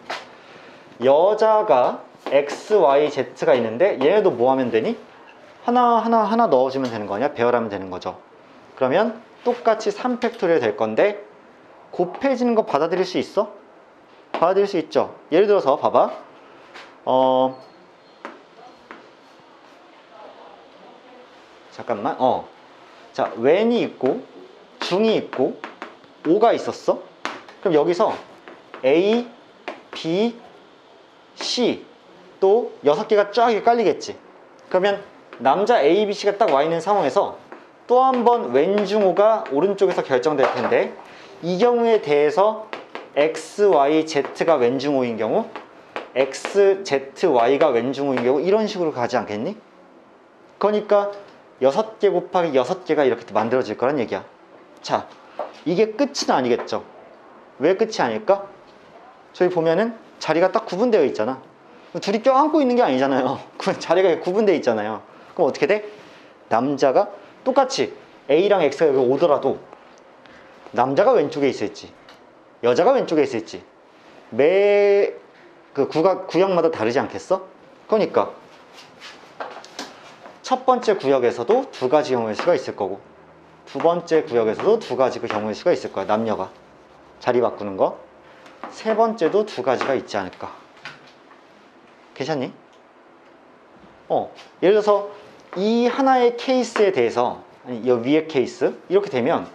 여자가 x, y, z가 있는데 얘네도 뭐 하면 되니? 하나 넣어주면 되는 거 아니야? 배열하면 되는 거죠. 그러면 똑같이 3팩토리얼 될 건데 곱해지는 거 받아들일 수 있어? 받아들일 수 있죠. 예를 들어서 봐봐. 잠깐만. 자, when이 있고 중이 있고 o가 있었어. 그럼 여기서 a, b, c 또 6개가 쫙 이렇게 깔리겠지. 그러면 남자 a, b, c가 딱 와 있는 상황에서 또 한 번 왼중호가 오른쪽에서 결정될 텐데 이 경우에 대해서 x, y, z가 왼중호인 경우 x, z, y가 왼중호인 경우 이런 식으로 가지 않겠니? 그러니까 6개 곱하기 6개가 이렇게 만들어질 거란 얘기야. 자, 이게 끝은 아니겠죠. 왜 끝이 아닐까? 저기 보면은 자리가 딱 구분되어 있잖아. 둘이 껴안고 있는 게 아니잖아요. 자리가 구분되어 있잖아요. 그럼 어떻게 돼? 남자가 똑같이 A랑 X가 여기 오더라도 남자가 왼쪽에 있을지 여자가 왼쪽에 있을지 매 구역마다 다르지 않겠어? 그러니까 첫 번째 구역에서도 두 가지 경우일 수가 있을 거고 두 번째 구역에서도 두 가지 경우일 수가 있을 거야. 남녀가 자리 바꾸는 거. 세 번째도 두 가지가 있지 않을까. 괜찮니? 예를 들어서 이 하나의 케이스에 대해서 아니 이 위의 케이스 이렇게 되면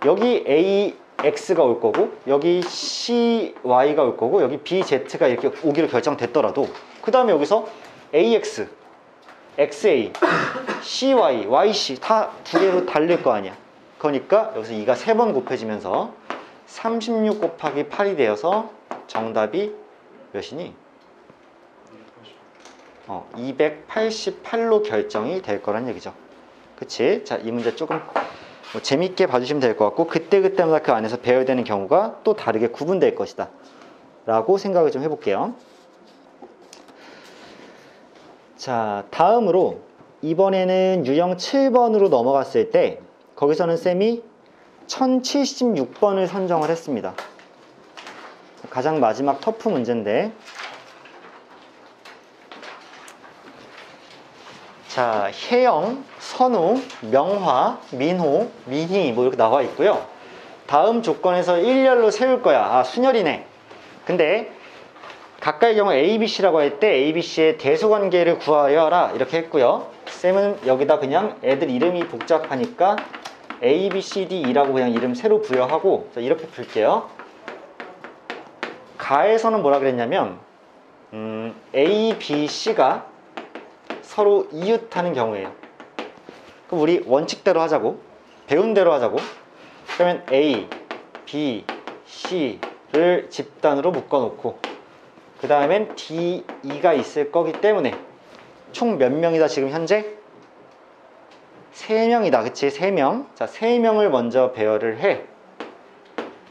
여기 A, X가 올 거고 여기 C, Y가 올 거고 여기 B, Z가 이렇게 오기로 결정됐더라도 그 다음에 여기서 AX, XA, CY, YC 다 두 개로 달릴 거 아니야. 그러니까 여기서 2가 3번 곱해지면서 36 곱하기 8이 되어서 정답이 몇이니? 288로 결정이 될 거란 얘기죠. 그치? 자, 이 문제 조금 재밌게 봐주시면 될 것 같고 그때그때마다 그 안에서 배열되는 경우가 또 다르게 구분될 것이다 라고 생각을 좀 해볼게요. 자, 다음으로 이번에는 유형 7번으로 넘어갔을 때 거기서는 쌤이 1076번을 선정을 했습니다. 가장 마지막 터프 문제인데 자, 혜영, 선우, 명화, 민호, 민희 뭐 이렇게 나와 있고요. 다음 조건에서 일렬로 세울 거야. 순열이네. 근데 각각의 경우 A, B, C라고 할 때 A, B, C의 대소관계를 구하여라 이렇게 했고요. 쌤은 여기다 그냥 애들 이름이 복잡하니까 A, B, C, D, E라고 그냥 이름 새로 부여하고 이렇게 풀게요. 가에서는 뭐라 그랬냐면 A, B, C가 서로 이웃하는 경우에요. 그럼 우리 원칙대로 하자고 배운 대로 하자고. 그러면 A, B, C를 집단으로 묶어놓고 그 다음엔 D, E가 있을 거기 때문에 총 몇 명이다 지금 현재? 3명이다. 그치? 3명. 자, 3명을 먼저 배열을 해.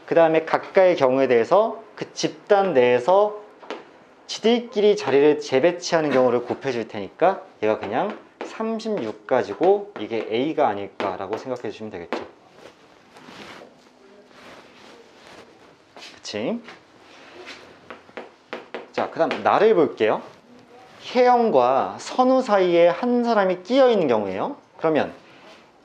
그 다음에 각각의 경우에 대해서 그 집단 내에서 지들끼리 자리를 재배치하는 경우를 곱해줄 테니까 얘가 그냥 36 가지고 이게 A가 아닐까라고 생각해 주시면 되겠죠. 그치? 자, 그 다음 나를 볼게요. 혜영과 선우 사이에 한 사람이 끼어 있는 경우에요. 그러면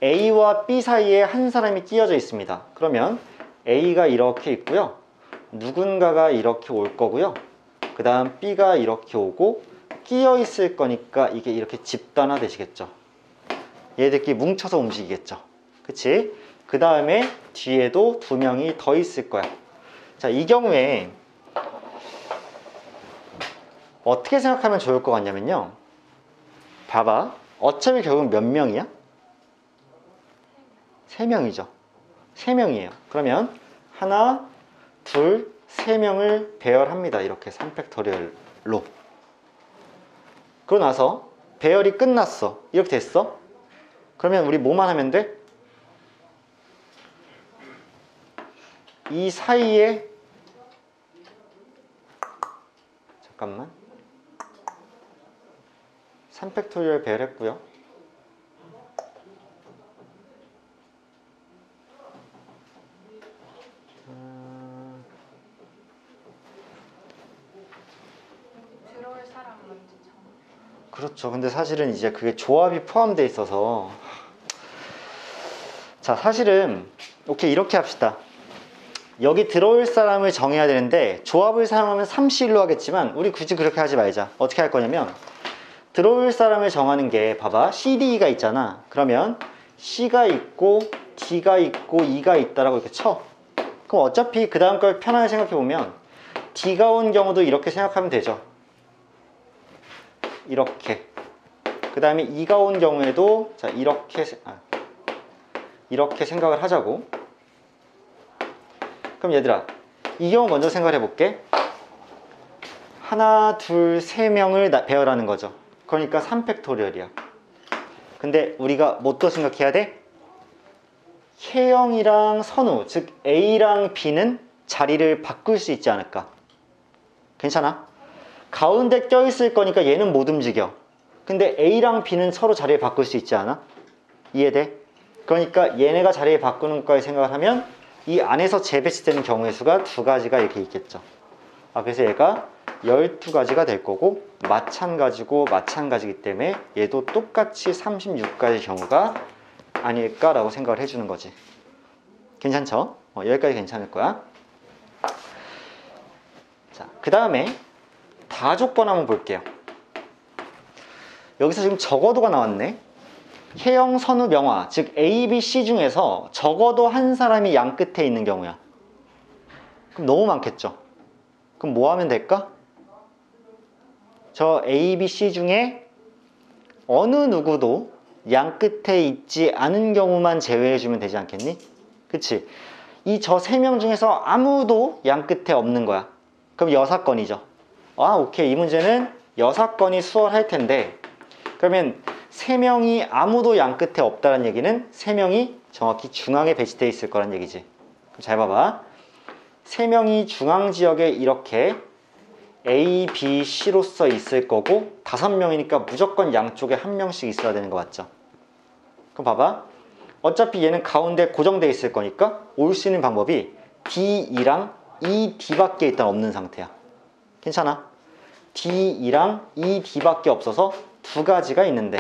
A와 B 사이에 한 사람이 끼어져 있습니다. 그러면 A가 이렇게 있고요. 누군가가 이렇게 올 거고요. 그 다음 B가 이렇게 오고 끼어 있을 거니까 이게 이렇게 집단화 되시겠죠. 얘들끼리 뭉쳐서 움직이겠죠. 그치? 그 다음에 뒤에도 2명이 더 있을 거야. 자, 이 경우에 어떻게 생각하면 좋을 것 같냐면요. 봐봐. 어차피 결국 몇 명이야? 3명이죠. 3명이에요. 그러면 하나, 둘, 3명을 배열합니다. 이렇게 3팩토리얼로. 그러고 나서 배열이 끝났어. 이렇게 됐어. 그러면 우리 뭐만 하면 돼? 이 사이에 잠깐만 3팩토리얼 배열했고요. 그렇죠. 근데 사실은 이제 그게 조합이 포함되어 있어서 자, 사실은 오케이, 이렇게 합시다. 여기 들어올 사람을 정해야 되는데 조합을 사용하면 3C1로 하겠지만 우리 굳이 그렇게 하지 말자. 어떻게 할 거냐면 들어올 사람을 정하는 게 봐봐, CD가 있잖아. 그러면 C가 있고 D가 있고 E가 있다라고 이렇게 쳐. 그럼 어차피 그 다음 걸 편하게 생각해 보면 D가 온 경우도 이렇게 생각하면 되죠. 이렇게. 그 다음에 E가 온 경우에도 자, 이렇게 생각을 하자고. 그럼 얘들아, 이 경우 먼저 생각을 해볼게. 하나, 둘, 세 명을 배열하는 거죠. 그러니까 3팩토리얼이야. 근데 우리가 뭐 또 생각해야 돼? 혜영이랑 선우, 즉 A랑 B는 자리를 바꿀 수 있지 않을까? 괜찮아? 가운데 껴있을 거니까 얘는 못 움직여. 근데 A랑 B는 서로 자리를 바꿀 수 있지 않아? 이해돼? 그러니까 얘네가 자리를 바꾸는 것까지 생각을 하면 이 안에서 재배치되는 경우의 수가 두 가지가 이렇게 있겠죠. 그래서 얘가 12가지가 될 거고 마찬가지기 때문에 얘도 똑같이 36가지 경우가 아닐까라고 생각을 해주는 거지. 괜찮죠? 여기까지 괜찮을 거야. 자, 그 다음에 다조건 한번 볼게요. 여기서 지금 적어도가 나왔네. 혜영, 선우, 명화, 즉 A, B, C 중에서 적어도 한 사람이 양 끝에 있는 경우야. 그럼 너무 많겠죠? 그럼 뭐 하면 될까? 저 A, B, C 중에 어느 누구도 양 끝에 있지 않은 경우만 제외해주면 되지 않겠니? 그치? 이 저 세 명 중에서 아무도 양 끝에 없는 거야. 그럼 여사건이죠. 오케이. 이 문제는 여사건이 수월할 텐데, 그러면 세 명이 아무도 양 끝에 없다는 얘기는 세 명이 정확히 중앙에 배치되어 있을 거란 얘기지. 그럼 잘 봐봐. 세 명이 중앙 지역에 이렇게 A, B, C로서 있을 거고 5명이니까 무조건 양쪽에 한 명씩 있어야 되는 거 맞죠? 그럼 봐봐. 어차피 얘는 가운데 고정되어 있을 거니까 올 수 있는 방법이 D2랑 ED밖에 일단 없는 상태야. 괜찮아? D2랑 ED밖에 없어서 두 가지가 있는데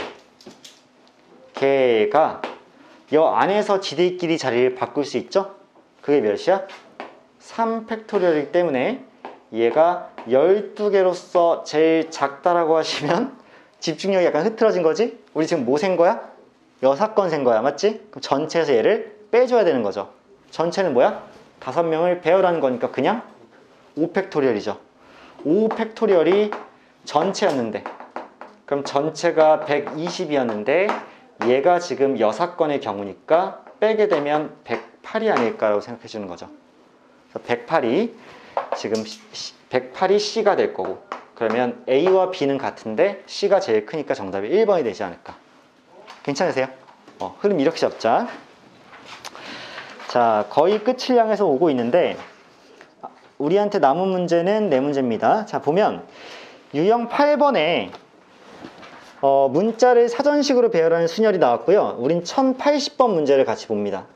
걔가 여 안에서 지들끼리 자리를 바꿀 수 있죠? 그게 몇이야? 3팩토리얼이기 때문에 얘가 12개로서 제일 작다라고 하시면 집중력이 약간 흐트러진 거지? 우리 지금 뭐 센 거야? 여사건 센 거야, 맞지? 그럼 전체에서 얘를 빼줘야 되는 거죠. 전체는 뭐야? 5명을 배열하는 거니까 그냥 5팩토리얼이죠. 5팩토리얼이 전체였는데, 그럼 전체가 120이었는데 얘가 지금 여사건의 경우니까 빼게 되면 108이 아닐까라고 생각해 주는 거죠. 그래서 108이 지금 108이 C가 될 거고, 그러면 A와 B는 같은데 C가 제일 크니까 정답이 1번이 되지 않을까. 괜찮으세요? 흐름 이렇게 잡자. 자, 거의 끝을 향해서 오고 있는데 우리한테 남은 문제는 4문제입니다. 자, 보면 유형 8번에 문자를 사전식으로 배열하는 순열이 나왔고요. 우린 1080번 문제를 같이 봅니다.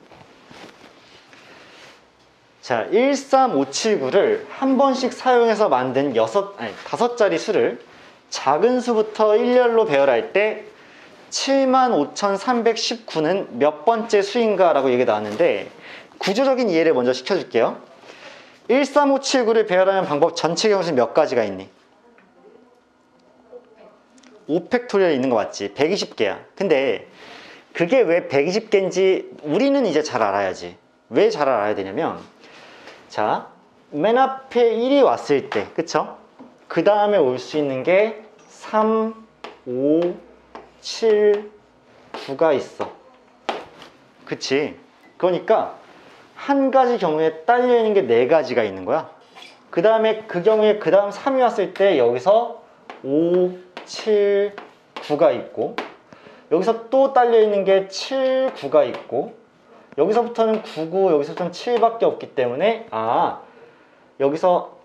자, 13579를 한 번씩 사용해서 만든 5자리 수를 작은 수부터 일렬로 배열할 때 75,319는 몇 번째 수인가 라고 얘기가 나왔는데, 구조적인 이해를 먼저 시켜줄게요. 13579를 배열하는 방법 전체 경우는 몇 가지가 있니? 5팩토리얼 있는 거 맞지? 120개야. 근데 그게 왜 120개인지 우리는 이제 잘 알아야지. 왜 잘 알아야 되냐면, 자, 맨 앞에 1이 왔을 때, 그쵸? 그 다음에 올 수 있는 게 3, 5, 7, 9가 있어. 그치? 그러니까 한 가지 경우에 딸려있는 게 4가지가 있는 거야. 그 다음에 그 경우에 그 다음 3이 왔을 때 여기서 5, 7, 9가 있고, 여기서 또 딸려있는 게 7, 9가 있고, 여기서부터는 9, 9, 여기서부터는 7밖에 없기 때문에 여기서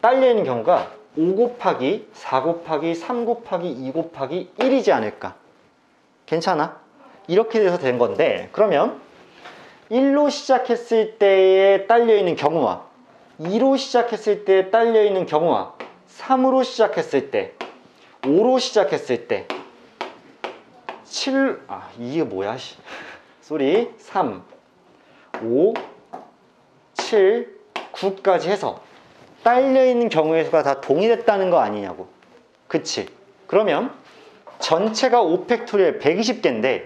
딸려있는 경우가 5 곱하기 4 곱하기 3 곱하기 2 곱하기 1이지 않을까. 괜찮아? 이렇게 돼서 된 건데, 그러면 1로 시작했을 때에 딸려있는 경우와 2로 시작했을 때 딸려있는 경우와 3으로 시작했을 때, 5로 시작했을 때 이게 뭐야 쏘리 3 5 7 9까지 해서 딸려있는 경우의 수가 다 동일했다는 거 아니냐고. 그치? 그러면 전체가 5팩토리얼 120개인데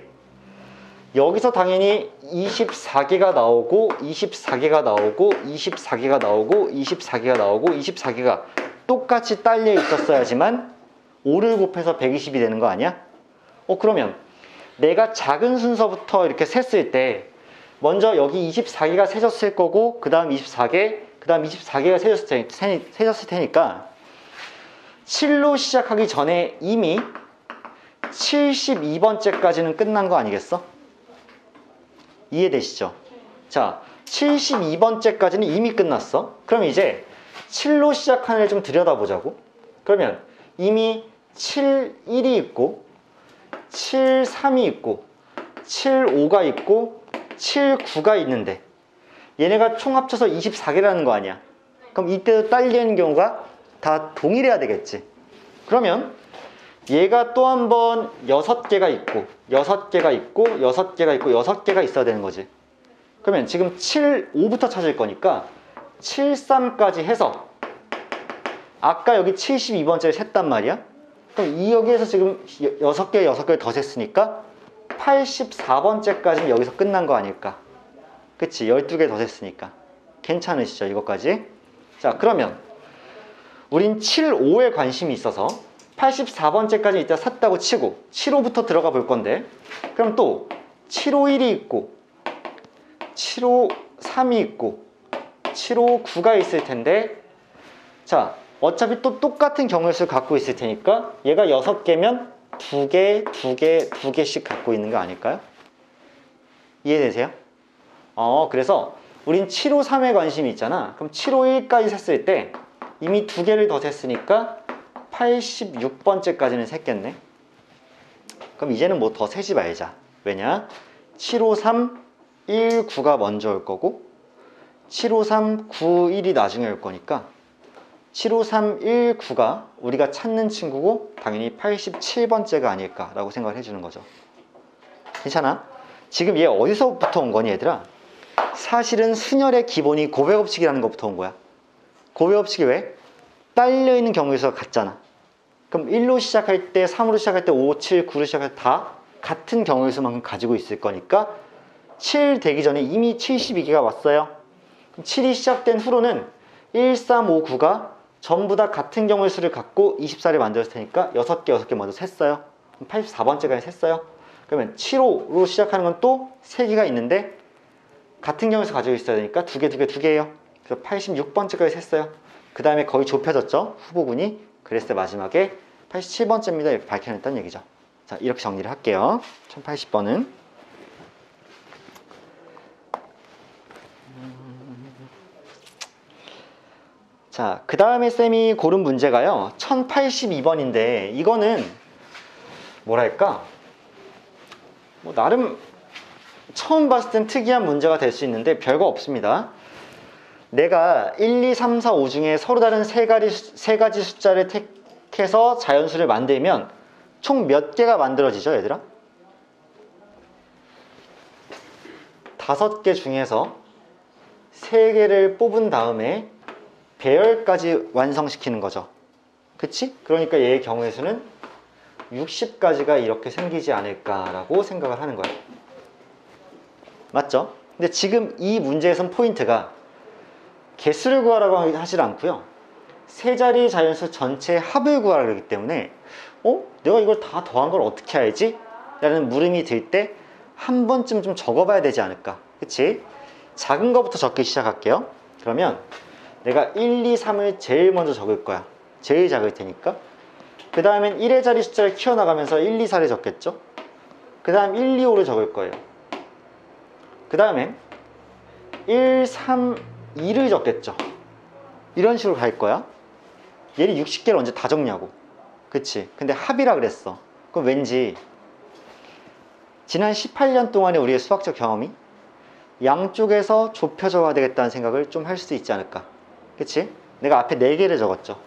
여기서 당연히 24개가 나오고 24개가 나오고 24개가 나오고 24개가 나오고 24개가 똑같이 딸려 있었어야지만 5를 곱해서 120이 되는 거 아니야? 그러면 내가 작은 순서부터 이렇게 셌을 때 먼저 여기 24개가 세졌을 거고 그 다음 24개, 그 다음 24개가 세졌을 테니까 7로 시작하기 전에 이미 72번째까지는 끝난 거 아니겠어? 이해되시죠? 자, 72번째까지는 이미 끝났어. 그럼 이제 7로 시작하는 애를 좀 들여다보자고. 그러면 이미 7, 1이 있고 7, 3이 있고 7, 5가 있고 7, 9가 있는데 얘네가 총 합쳐서 24개라는 거 아니야. 그럼 이때도 딸리는 경우가 다 동일해야 되겠지. 그러면 얘가 또 한 번 6개가 있고 6개가 있고 6개가 있고 6개가 있어야 되는 거지. 그러면 지금 7, 5부터 찾을 거니까 7, 3까지 해서 아까 여기 72번째를 셌단 말이야. 그럼 이 여기에서 지금 6개를 더 셌으니까 84번째까지는 여기서 끝난 거 아닐까. 그치? 12개 더 셌으니까. 괜찮으시죠? 이것까지. 자, 그러면 우린 7, 5에 관심이 있어서 84번째까지 이따 샀다고 치고 7, 5부터 들어가 볼 건데 그럼 또 7, 5, 1이 있고 7, 5, 3이 있고 7, 5, 9가 있을 텐데 자, 어차피 또 똑같은 경우의 수를 갖고 있을 테니까 얘가 6개면 2개, 2개, 2개씩 갖고 있는 거 아닐까요? 이해되세요? 그래서 우린 7, 5, 3에 관심이 있잖아. 그럼 7, 5, 1까지 셌을 때 이미 2개를 더 셌으니까 86번째까지는 셌겠네. 그럼 이제는 뭐 더 세지 말자. 왜냐? 7, 5, 3, 1, 9가 먼저 올 거고 7, 5, 3, 9, 1이 나중에 올 거니까 7, 5, 3, 1, 9가 우리가 찾는 친구고 당연히 87번째가 아닐까라고 생각을 해주는 거죠. 괜찮아? 지금 얘 어디서부터 온 거니 얘들아? 사실은 순열의 기본이 곱해곱식이라는 것부터 온 거야. 곱해곱식이 왜? 딸려있는 경우의 수가 같잖아. 그럼 1로 시작할 때, 3으로 시작할 때, 5, 7, 9로 시작할 때 다 같은 경우의 수만큼 가지고 있을 거니까 7 되기 전에 이미 72개가 왔어요. 그럼 7이 시작된 후로는 1, 3, 5, 9가 전부 다 같은 경우의 수를 갖고 24를 만들었을 테니까 6개 먼저 셌어요. 84번째까지 셌어요. 그러면 7, 5로 시작하는 건 또 3개가 있는데 같은 경우의 수 가지고 있어야 되니까 2개예요. 그래서 86번째까지 셌어요. 그 다음에 거의 좁혀졌죠. 후보군이. 그랬을 때 마지막에 87번째입니다. 이렇게 밝혀냈다는 얘기죠. 자, 이렇게 정리를 할게요. 1080번은 자, 그 다음에 쌤이 고른 문제가요 1082번인데 이거는 뭐랄까 뭐 나름 처음 봤을 땐 특이한 문제가 될 수 있는데 별거 없습니다. 내가 1, 2, 3, 4, 5 중에 서로 다른 세 가지 숫자를 택해서 자연수를 만들면 총 몇 개가 만들어지죠 얘들아? 5개 중에서 3개를 뽑은 다음에 배열까지 완성시키는 거죠. 그치? 그러니까 얘의 경우의 수는 60가지가 이렇게 생기지 않을까라고 생각을 하는 거예요. 맞죠? 근데 지금 이 문제에선 포인트가 개수를 구하라고 하질 않고요. 세 자리 자연수 전체의 합을 구하라고 하기 때문에 내가 이걸 다 더한 걸 어떻게 알지? 라는 물음이 들 때 한 번쯤 좀 적어봐야 되지 않을까. 그치? 작은 거부터 적기 시작할게요. 그러면 내가 1, 2, 3을 제일 먼저 적을 거야. 제일 작을 테니까. 그 다음엔 1의 자리 숫자를 키워나가면서 1, 2, 4를 적겠죠. 그 다음 1, 2, 5를 적을 거예요. 그 다음엔 1, 3, 2를 적겠죠. 이런 식으로 갈 거야. 얘를 60개를 언제 다 적냐고. 그치? 근데 합이라 그랬어. 그럼 왠지 지난 18년 동안의 우리의 수학적 경험이 양쪽에서 좁혀져 가야 되겠다는 생각을 좀 할 수 있지 않을까. 그치? 내가 앞에 4개를 적었죠.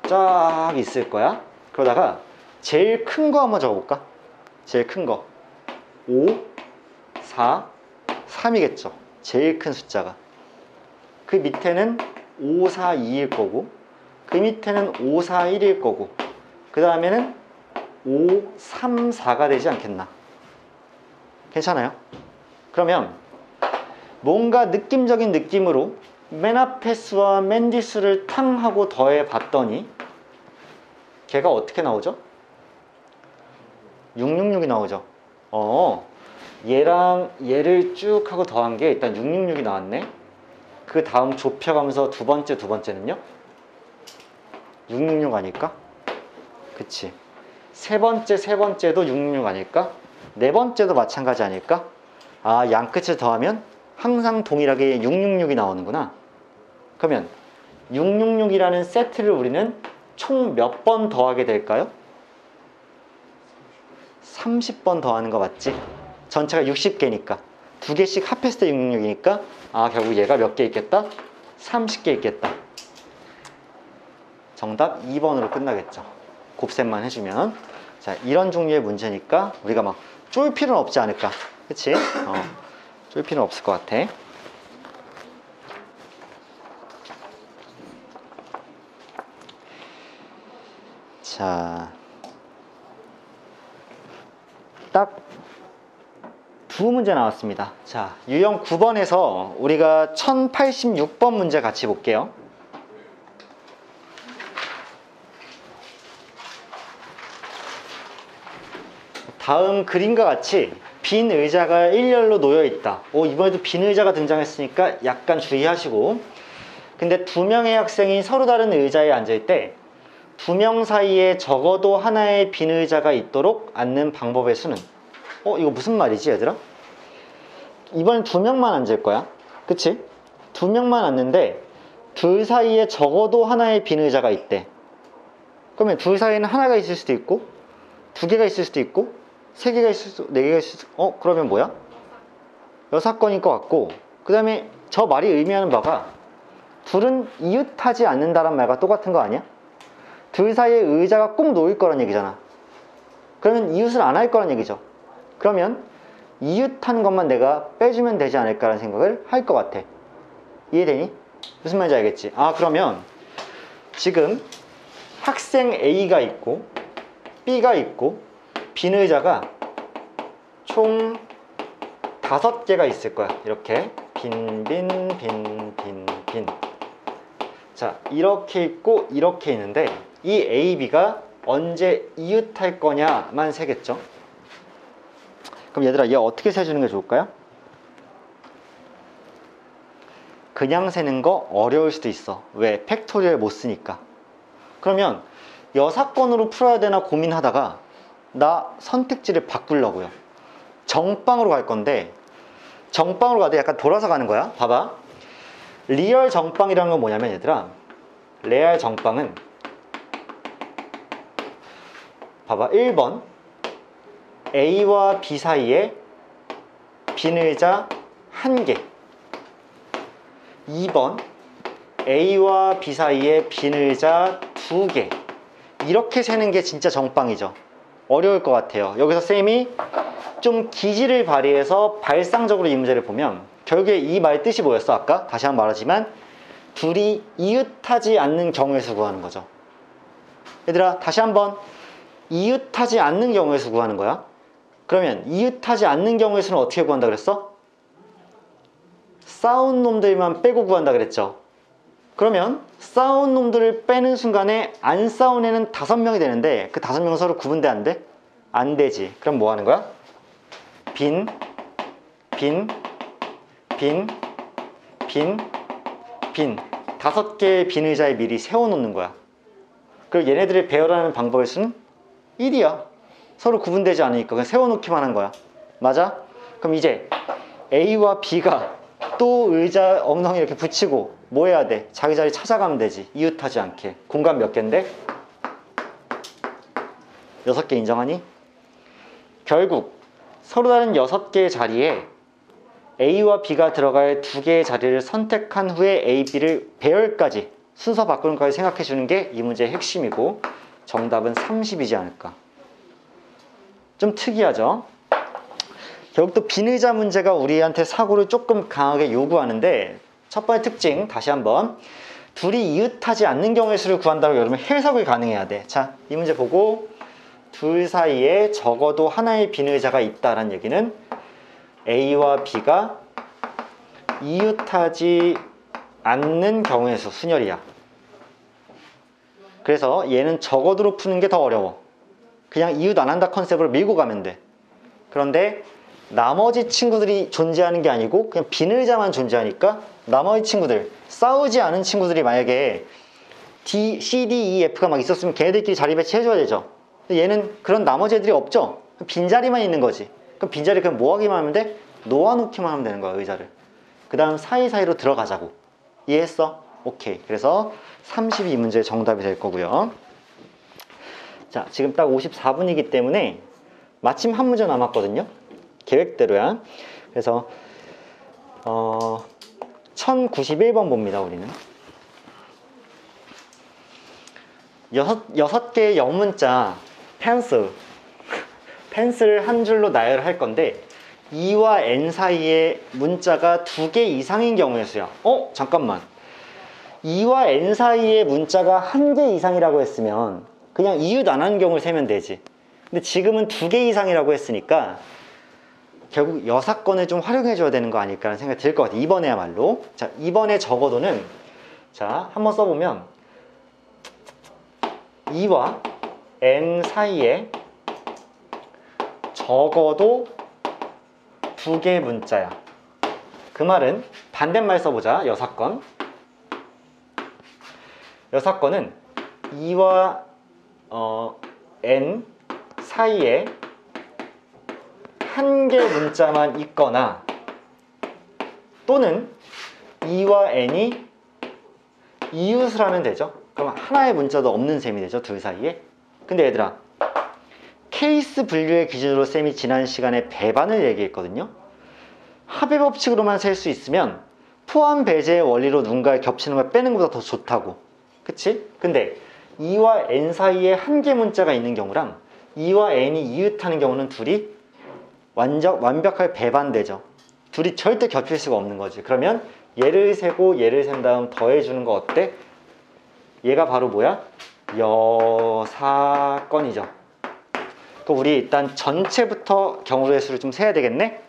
쫙 있을 거야. 그러다가 제일 큰 거 한번 적어볼까? 제일 큰 거 5, 4, 3이겠죠. 제일 큰 숫자가. 그 밑에는 5, 4, 2일 거고, 그 밑에는 5, 4, 1일 거고, 그 다음에는 5, 3, 4가 되지 않겠나? 괜찮아요? 그러면 뭔가 느낌적인 느낌으로 맨 앞에 수와 맨 뒷수를 탕 하고 더해 봤더니 걔가 어떻게 나오죠? 666이 나오죠. 얘랑 얘를 쭉 하고 더한 게 일단 666이 나왔네. 그 다음 좁혀가면서 두 번째는요? 666 아닐까? 그치. 세 번째도 666 아닐까? 네 번째도 마찬가지 아닐까? 아, 양끝을 더하면 항상 동일하게 666이 나오는구나. 그러면 666이라는 세트를 우리는 총 몇 번 더하게 될까요? 30번 더하는 거 맞지? 전체가 60개니까 두 개씩 합했을 때 666이니까 아, 결국 얘가 몇 개 있겠다? 30개 있겠다. 정답 2번으로 끝나겠죠. 곱셈만 해주면. 자, 이런 종류의 문제니까 우리가 막 쫄 필요는 없지 않을까? 그치? 쫄 필요는 없을 것 같아. 자, 딱 두 문제 나왔습니다. 자, 유형 9번에서 우리가 1086번 문제 같이 볼게요. 다음 그림과 같이 빈 의자가 일렬로 놓여 있다. 이번에도 빈 의자가 등장했으니까 약간 주의하시고. 근데 두 명의 학생이 서로 다른 의자에 앉을 때 두 명 사이에 적어도 하나의 빈 의자가 있도록 앉는 방법의 수는? 이거 무슨 말이지, 얘들아? 이번엔 두 명만 앉을 거야. 그치? 두 명만 앉는데 둘 사이에 적어도 하나의 빈 의자가 있대. 그러면 둘 사이에는 하나가 있을 수도 있고 두 개가 있을 수도 있고 세 개가 있을 수도, 네 개가 있을 수도. 그러면 뭐야? 여사건일 것 같고, 그 다음에 저 말이 의미하는 바가 둘은 이웃하지 않는다란 말과 똑같은 거 아니야? 둘 사이에 의자가 꼭 놓일 거란 얘기잖아. 그러면 이웃을 안 할 거란 얘기죠. 그러면 이웃하는 것만 내가 빼주면 되지 않을까라는 생각을 할 것 같아. 이해되니? 무슨 말인지 알겠지? 그러면 지금 학생 A가 있고 B가 있고 빈 의자가 총 5개가 있을 거야. 이렇게 빈. 자, 이렇게 있고 이렇게 있는데 이 A, B가 언제 이웃할 거냐만 세겠죠. 그럼 얘들아, 얘 어떻게 세주는 게 좋을까요? 그냥 세는 거 어려울 수도 있어. 왜? 팩토리얼 못 쓰니까. 그러면 여사건으로 풀어야 되나 고민하다가 나 선택지를 바꾸려고요. 정방으로 갈 건데, 정방으로 가도 약간 돌아서 가는 거야. 봐봐. 리얼 정방이라는 건 뭐냐면 얘들아, 레알 정방은 봐봐. 1번 A와 B 사이에 빈 의자 1개. 2번 A와 B 사이에 빈 의자 2개. 이렇게 세는 게 진짜 정방이죠. 어려울 것 같아요. 여기서 쌤이 좀 기지를 발휘해서 발상적으로 이 문제를 보면 결국에 이 말 뜻이 뭐였어? 아까 다시 한번 말하지만 둘이 이웃하지 않는 경우의 수 구하는 거죠. 얘들아, 다시 한번 이웃하지 않는 경우의 수 구하는 거야. 그러면 이웃하지 않는 경우의 수는 어떻게 구한다 그랬어? 싸운 놈들만 빼고 구한다 그랬죠. 그러면 싸운 놈들을 빼는 순간에 안 싸운 애는 5명이 되는데 그 5명은 서로 구분돼 안 돼? 안 되지. 그럼 뭐 하는 거야? 빈 5개의 빈 의자에 미리 세워놓는 거야. 그리고 얘네들을 배열하는 방법의 수는 1이야. 서로 구분되지 않으니까 그냥 세워놓기만 한 거야. 맞아? 그럼 이제 A와 B가 또 의자 엉덩이 이렇게 붙이고 뭐 해야 돼? 자기 자리 찾아가면 되지. 이웃하지 않게. 공간 몇 개인데? 6개 인정하니? 결국 서로 다른 6개의 자리에 A와 B가 들어갈 2개의 자리를 선택한 후에 A, B를 배열까지 순서 바꾸는 것까지 생각해 주는 게 이 문제의 핵심이고, 정답은 30이지 않을까. 좀 특이하죠? 결국 또 비의자 문제가 우리한테 사고를 조금 강하게 요구하는데, 첫 번째 특징 다시 한번, 둘이 이웃하지 않는 경우의 수를 구한다고 여러분 해석이 가능해야 돼. 자, 이 문제 보고 둘 사이에 적어도 하나의 비의자가 있다라는 얘기는 A와 B가 이웃하지 않는 경우의 수, 순열이야. 그래서 얘는 적어도로 푸는 게 더 어려워. 그냥 이웃 안 한다 컨셉으로 밀고 가면 돼. 그런데 나머지 친구들이 존재하는 게 아니고 그냥 비의자만 존재하니까 나머지 친구들, 싸우지 않은 친구들이 만약에 D, C, D, E, F가 막 있었으면 걔네들끼리 자리 배치해줘야 되죠. 근데 얘는 그런 나머지 애들이 없죠. 빈자리만 있는 거지. 그럼 빈자리 그럼 뭐 하기만 하면 돼? 놓아놓기만 하면 되는 거야, 의자를. 그 다음 사이사이로 들어가자고. 이해했어? 오케이. 그래서 32문제의 정답이 될 거고요. 자, 지금 딱 54분이기 때문에 마침 한 문제 남았거든요. 계획대로야. 그래서 1091번 봅니다. 우리는 여섯 개의 영문자 펜슬을 한 줄로 나열할 건데 E와 N 사이에 문자가 2개 이상인 경우의 수야. 잠깐만, E와 N 사이에 문자가 1개 이상이라고 했으면 그냥 이웃 안 하는 경우를 세면 되지. 근데 지금은 2개 이상이라고 했으니까 결국 여사건을 좀 활용해 줘야 되는 거 아닐까라는 생각이 들 것 같아요. 이번에야말로. 자, 이번에 적어도는, 자, 한번 써보면 E와 N 사이에 적어도 2개 문자야. 그 말은 반대말 써보자. 여사건. 여사건은 E와 N 사이에 1개 문자만 있거나 또는 E와 N이 이웃을 하면 되죠. 그럼 하나의 문자도 없는 셈이 되죠, 둘 사이에. 근데 얘들아, 케이스 분류의 기준으로 쌤이 지난 시간에 배반을 얘기했거든요. 합의 법칙으로만 셀 수 있으면 포함 배제의 원리로 누군가를 겹치는 걸 빼는 것보다 더 좋다고. 그치? 근데 E와 N 사이에 1개 문자가 있는 경우랑 E와 N이 이웃하는 경우는 둘이 완벽하게 배반되죠. 둘이 절대 겹칠 수가 없는 거지. 그러면 얘를 세고 얘를 센 다음 더해주는 거 어때? 얘가 바로 뭐야? 여사건이죠. 그럼 우리 일단 전체부터 경우의 수를 좀 세야 되겠네?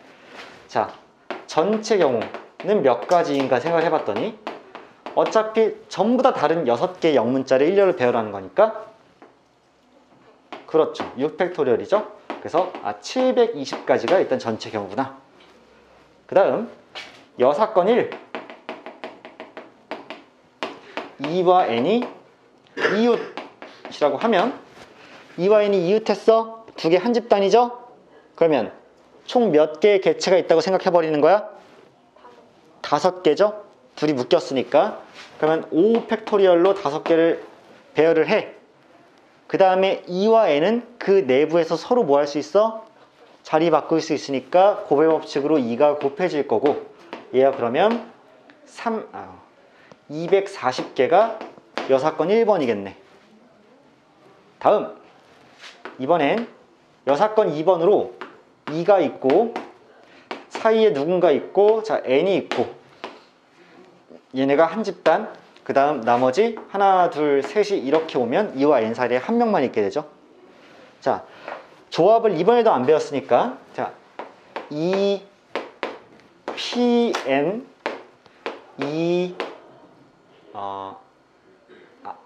자, 전체 경우는 몇 가지인가 생각을 해봤더니 어차피 전부 다 다른 6개의 영문자를 일렬로 배열하는 거니까, 그렇죠, 6팩토리얼이죠. 그래서 720가지가 일단 전체 경우구나. 그 다음 여사건 1, E와 N이 이웃이라고 하면 E와 N이 이웃했어? 2개 한 집단이죠? 그러면 총 몇 개의 객체가 있다고 생각해버리는 거야? 5개죠? 둘이 묶였으니까. 그러면 5팩토리얼로 5개를 배열을 해. 그 다음에 E와 N은 그 내부에서 서로 뭐 할 수 있어? 자리 바꿀 수 있으니까 곱의 법칙으로 2가 곱해질 거고, 얘가 그러면 240개가 여사건 1번이겠네. 다음, 이번엔 여사건 2번으로 2가 있고 사이에 누군가 있고, 자, N이 있고, 얘네가 한 집단. 그 다음 나머지 하나, 둘, 셋이 이렇게 오면 E와 N 사이에 한 명만 있게 되죠. 자, 조합을 이번에도 안 배웠으니까, 자, E, P, N, E,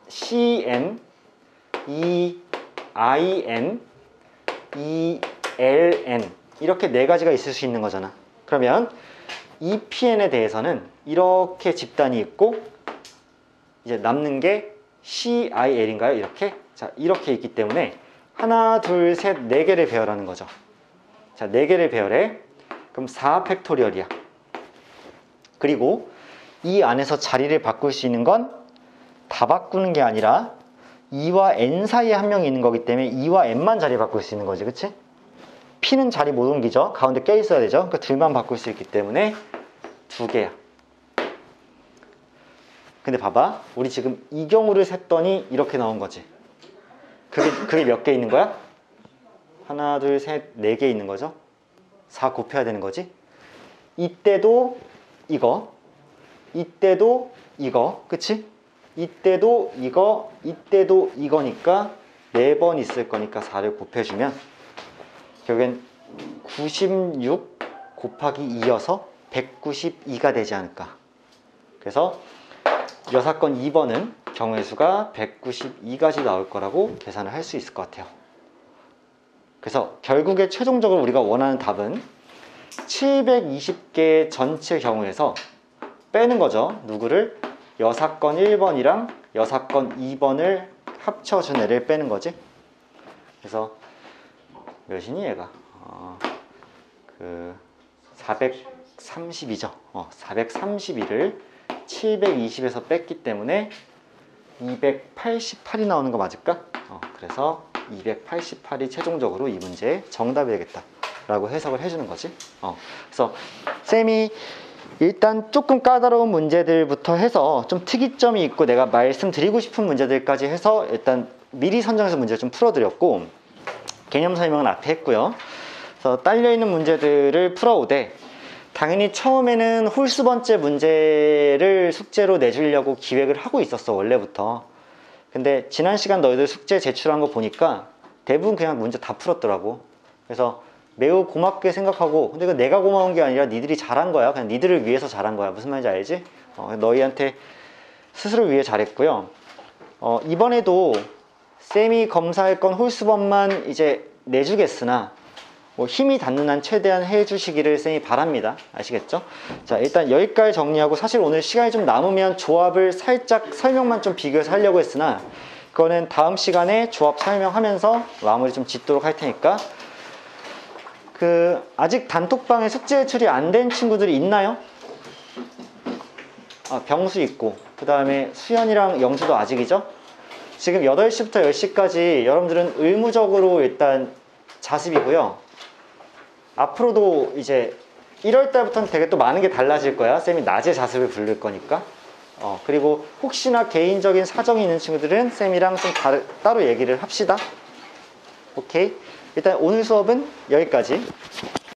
C, N, E, I, N, E, L, N 이렇게 4가지가 있을 수 있는 거잖아. 그러면 E, P, N에 대해서는 이렇게 집단이 있고, 이제 남는 게 C, I, L인가요? 이렇게? 자, 이렇게 있기 때문에 하나, 둘, 셋, 4개를 배열하는 거죠. 자, 4개를 배열해. 그럼 4팩토리얼이야. 그리고 이 안에서 자리를 바꿀 수 있는 건 다 바꾸는 게 아니라 E와 N 사이에 한 명이 있는 거기 때문에 E와 N만 자리 바꿀 수 있는 거지, 그치? P는 자리 못 옮기죠. 가운데 껴 있어야 되죠. 그러니까 둘만 바꿀 수 있기 때문에 2개야. 근데 봐봐, 우리 지금 이 경우를 셌더니 이렇게 나온 거지. 급이 몇 개 있는 거야? 하나, 둘, 셋, 네 개 있는 거죠? 4 곱해야 되는 거지? 이때도 이거, 이때도 이거, 그치? 이때도 이거, 이때도 이거니까 4번 있을 거니까 4를 곱해주면 결국엔 96 곱하기 2여서 192가 되지 않을까. 그래서 여사건 2번은 경우의 수가 192가지 나올 거라고 계산을 할 수 있을 것 같아요. 그래서 결국에 최종적으로 우리가 원하는 답은 720개 전체 경우에서 빼는 거죠. 누구를? 여사건 1번이랑 여사건 2번을 합쳐준 애를 빼는 거지. 그래서 몇이니 얘가? 432죠. 432를 720에서 뺐기 때문에 288이 나오는 거 맞을까? 그래서 288이 최종적으로 이 문제의 정답이 되겠다 라고 해석을 해주는 거지. 그래서 쌤이 일단 조금 까다로운 문제들부터 해서 좀 특이점이 있고 내가 말씀드리고 싶은 문제들까지 해서 일단 미리 선정해서 문제를 좀 풀어드렸고, 개념 설명은 앞에 했고요. 그래서 딸려있는 문제들을 풀어오되, 당연히 처음에는 홀수 번째 문제를 숙제로 내주려고 기획을 하고 있었어, 원래부터. 근데 지난 시간 너희들 숙제 제출한 거 보니까 대부분 그냥 문제 다 풀었더라고. 그래서 매우 고맙게 생각하고, 근데 이거 내가 고마운 게 아니라 니들이 잘한 거야. 그냥 니들을 위해서 잘한 거야. 무슨 말인지 알지? 너희한테 스스로 위해 잘했고요. 이번에도 쌤이 검사할 건 홀수번만 이제 내주겠으나 뭐 힘이 닿는 한 최대한 해주시기를 쌤이 바랍니다. 아시겠죠? 자, 일단 여기까지 정리하고, 사실 오늘 시간이 좀 남으면 조합을 살짝 설명만 좀 비교해서 하려고 했으나 그거는 다음 시간에 조합 설명하면서 마무리 좀 짓도록 할 테니까, 아직 단톡방에 숙제 제출이 안 된 친구들이 있나요? 병수 있고, 그 다음에 수연이랑 영주도 아직이죠? 지금 8시부터 10시까지 여러분들은 의무적으로 일단 자습이고요. 앞으로도 이제 1월달부터는 되게 또 많은 게 달라질 거야. 쌤이 낮에 자습을 부를 거니까. 그리고 혹시나 개인적인 사정이 있는 친구들은 쌤이랑 좀 따로 얘기를 합시다. 오케이? 일단 오늘 수업은 여기까지.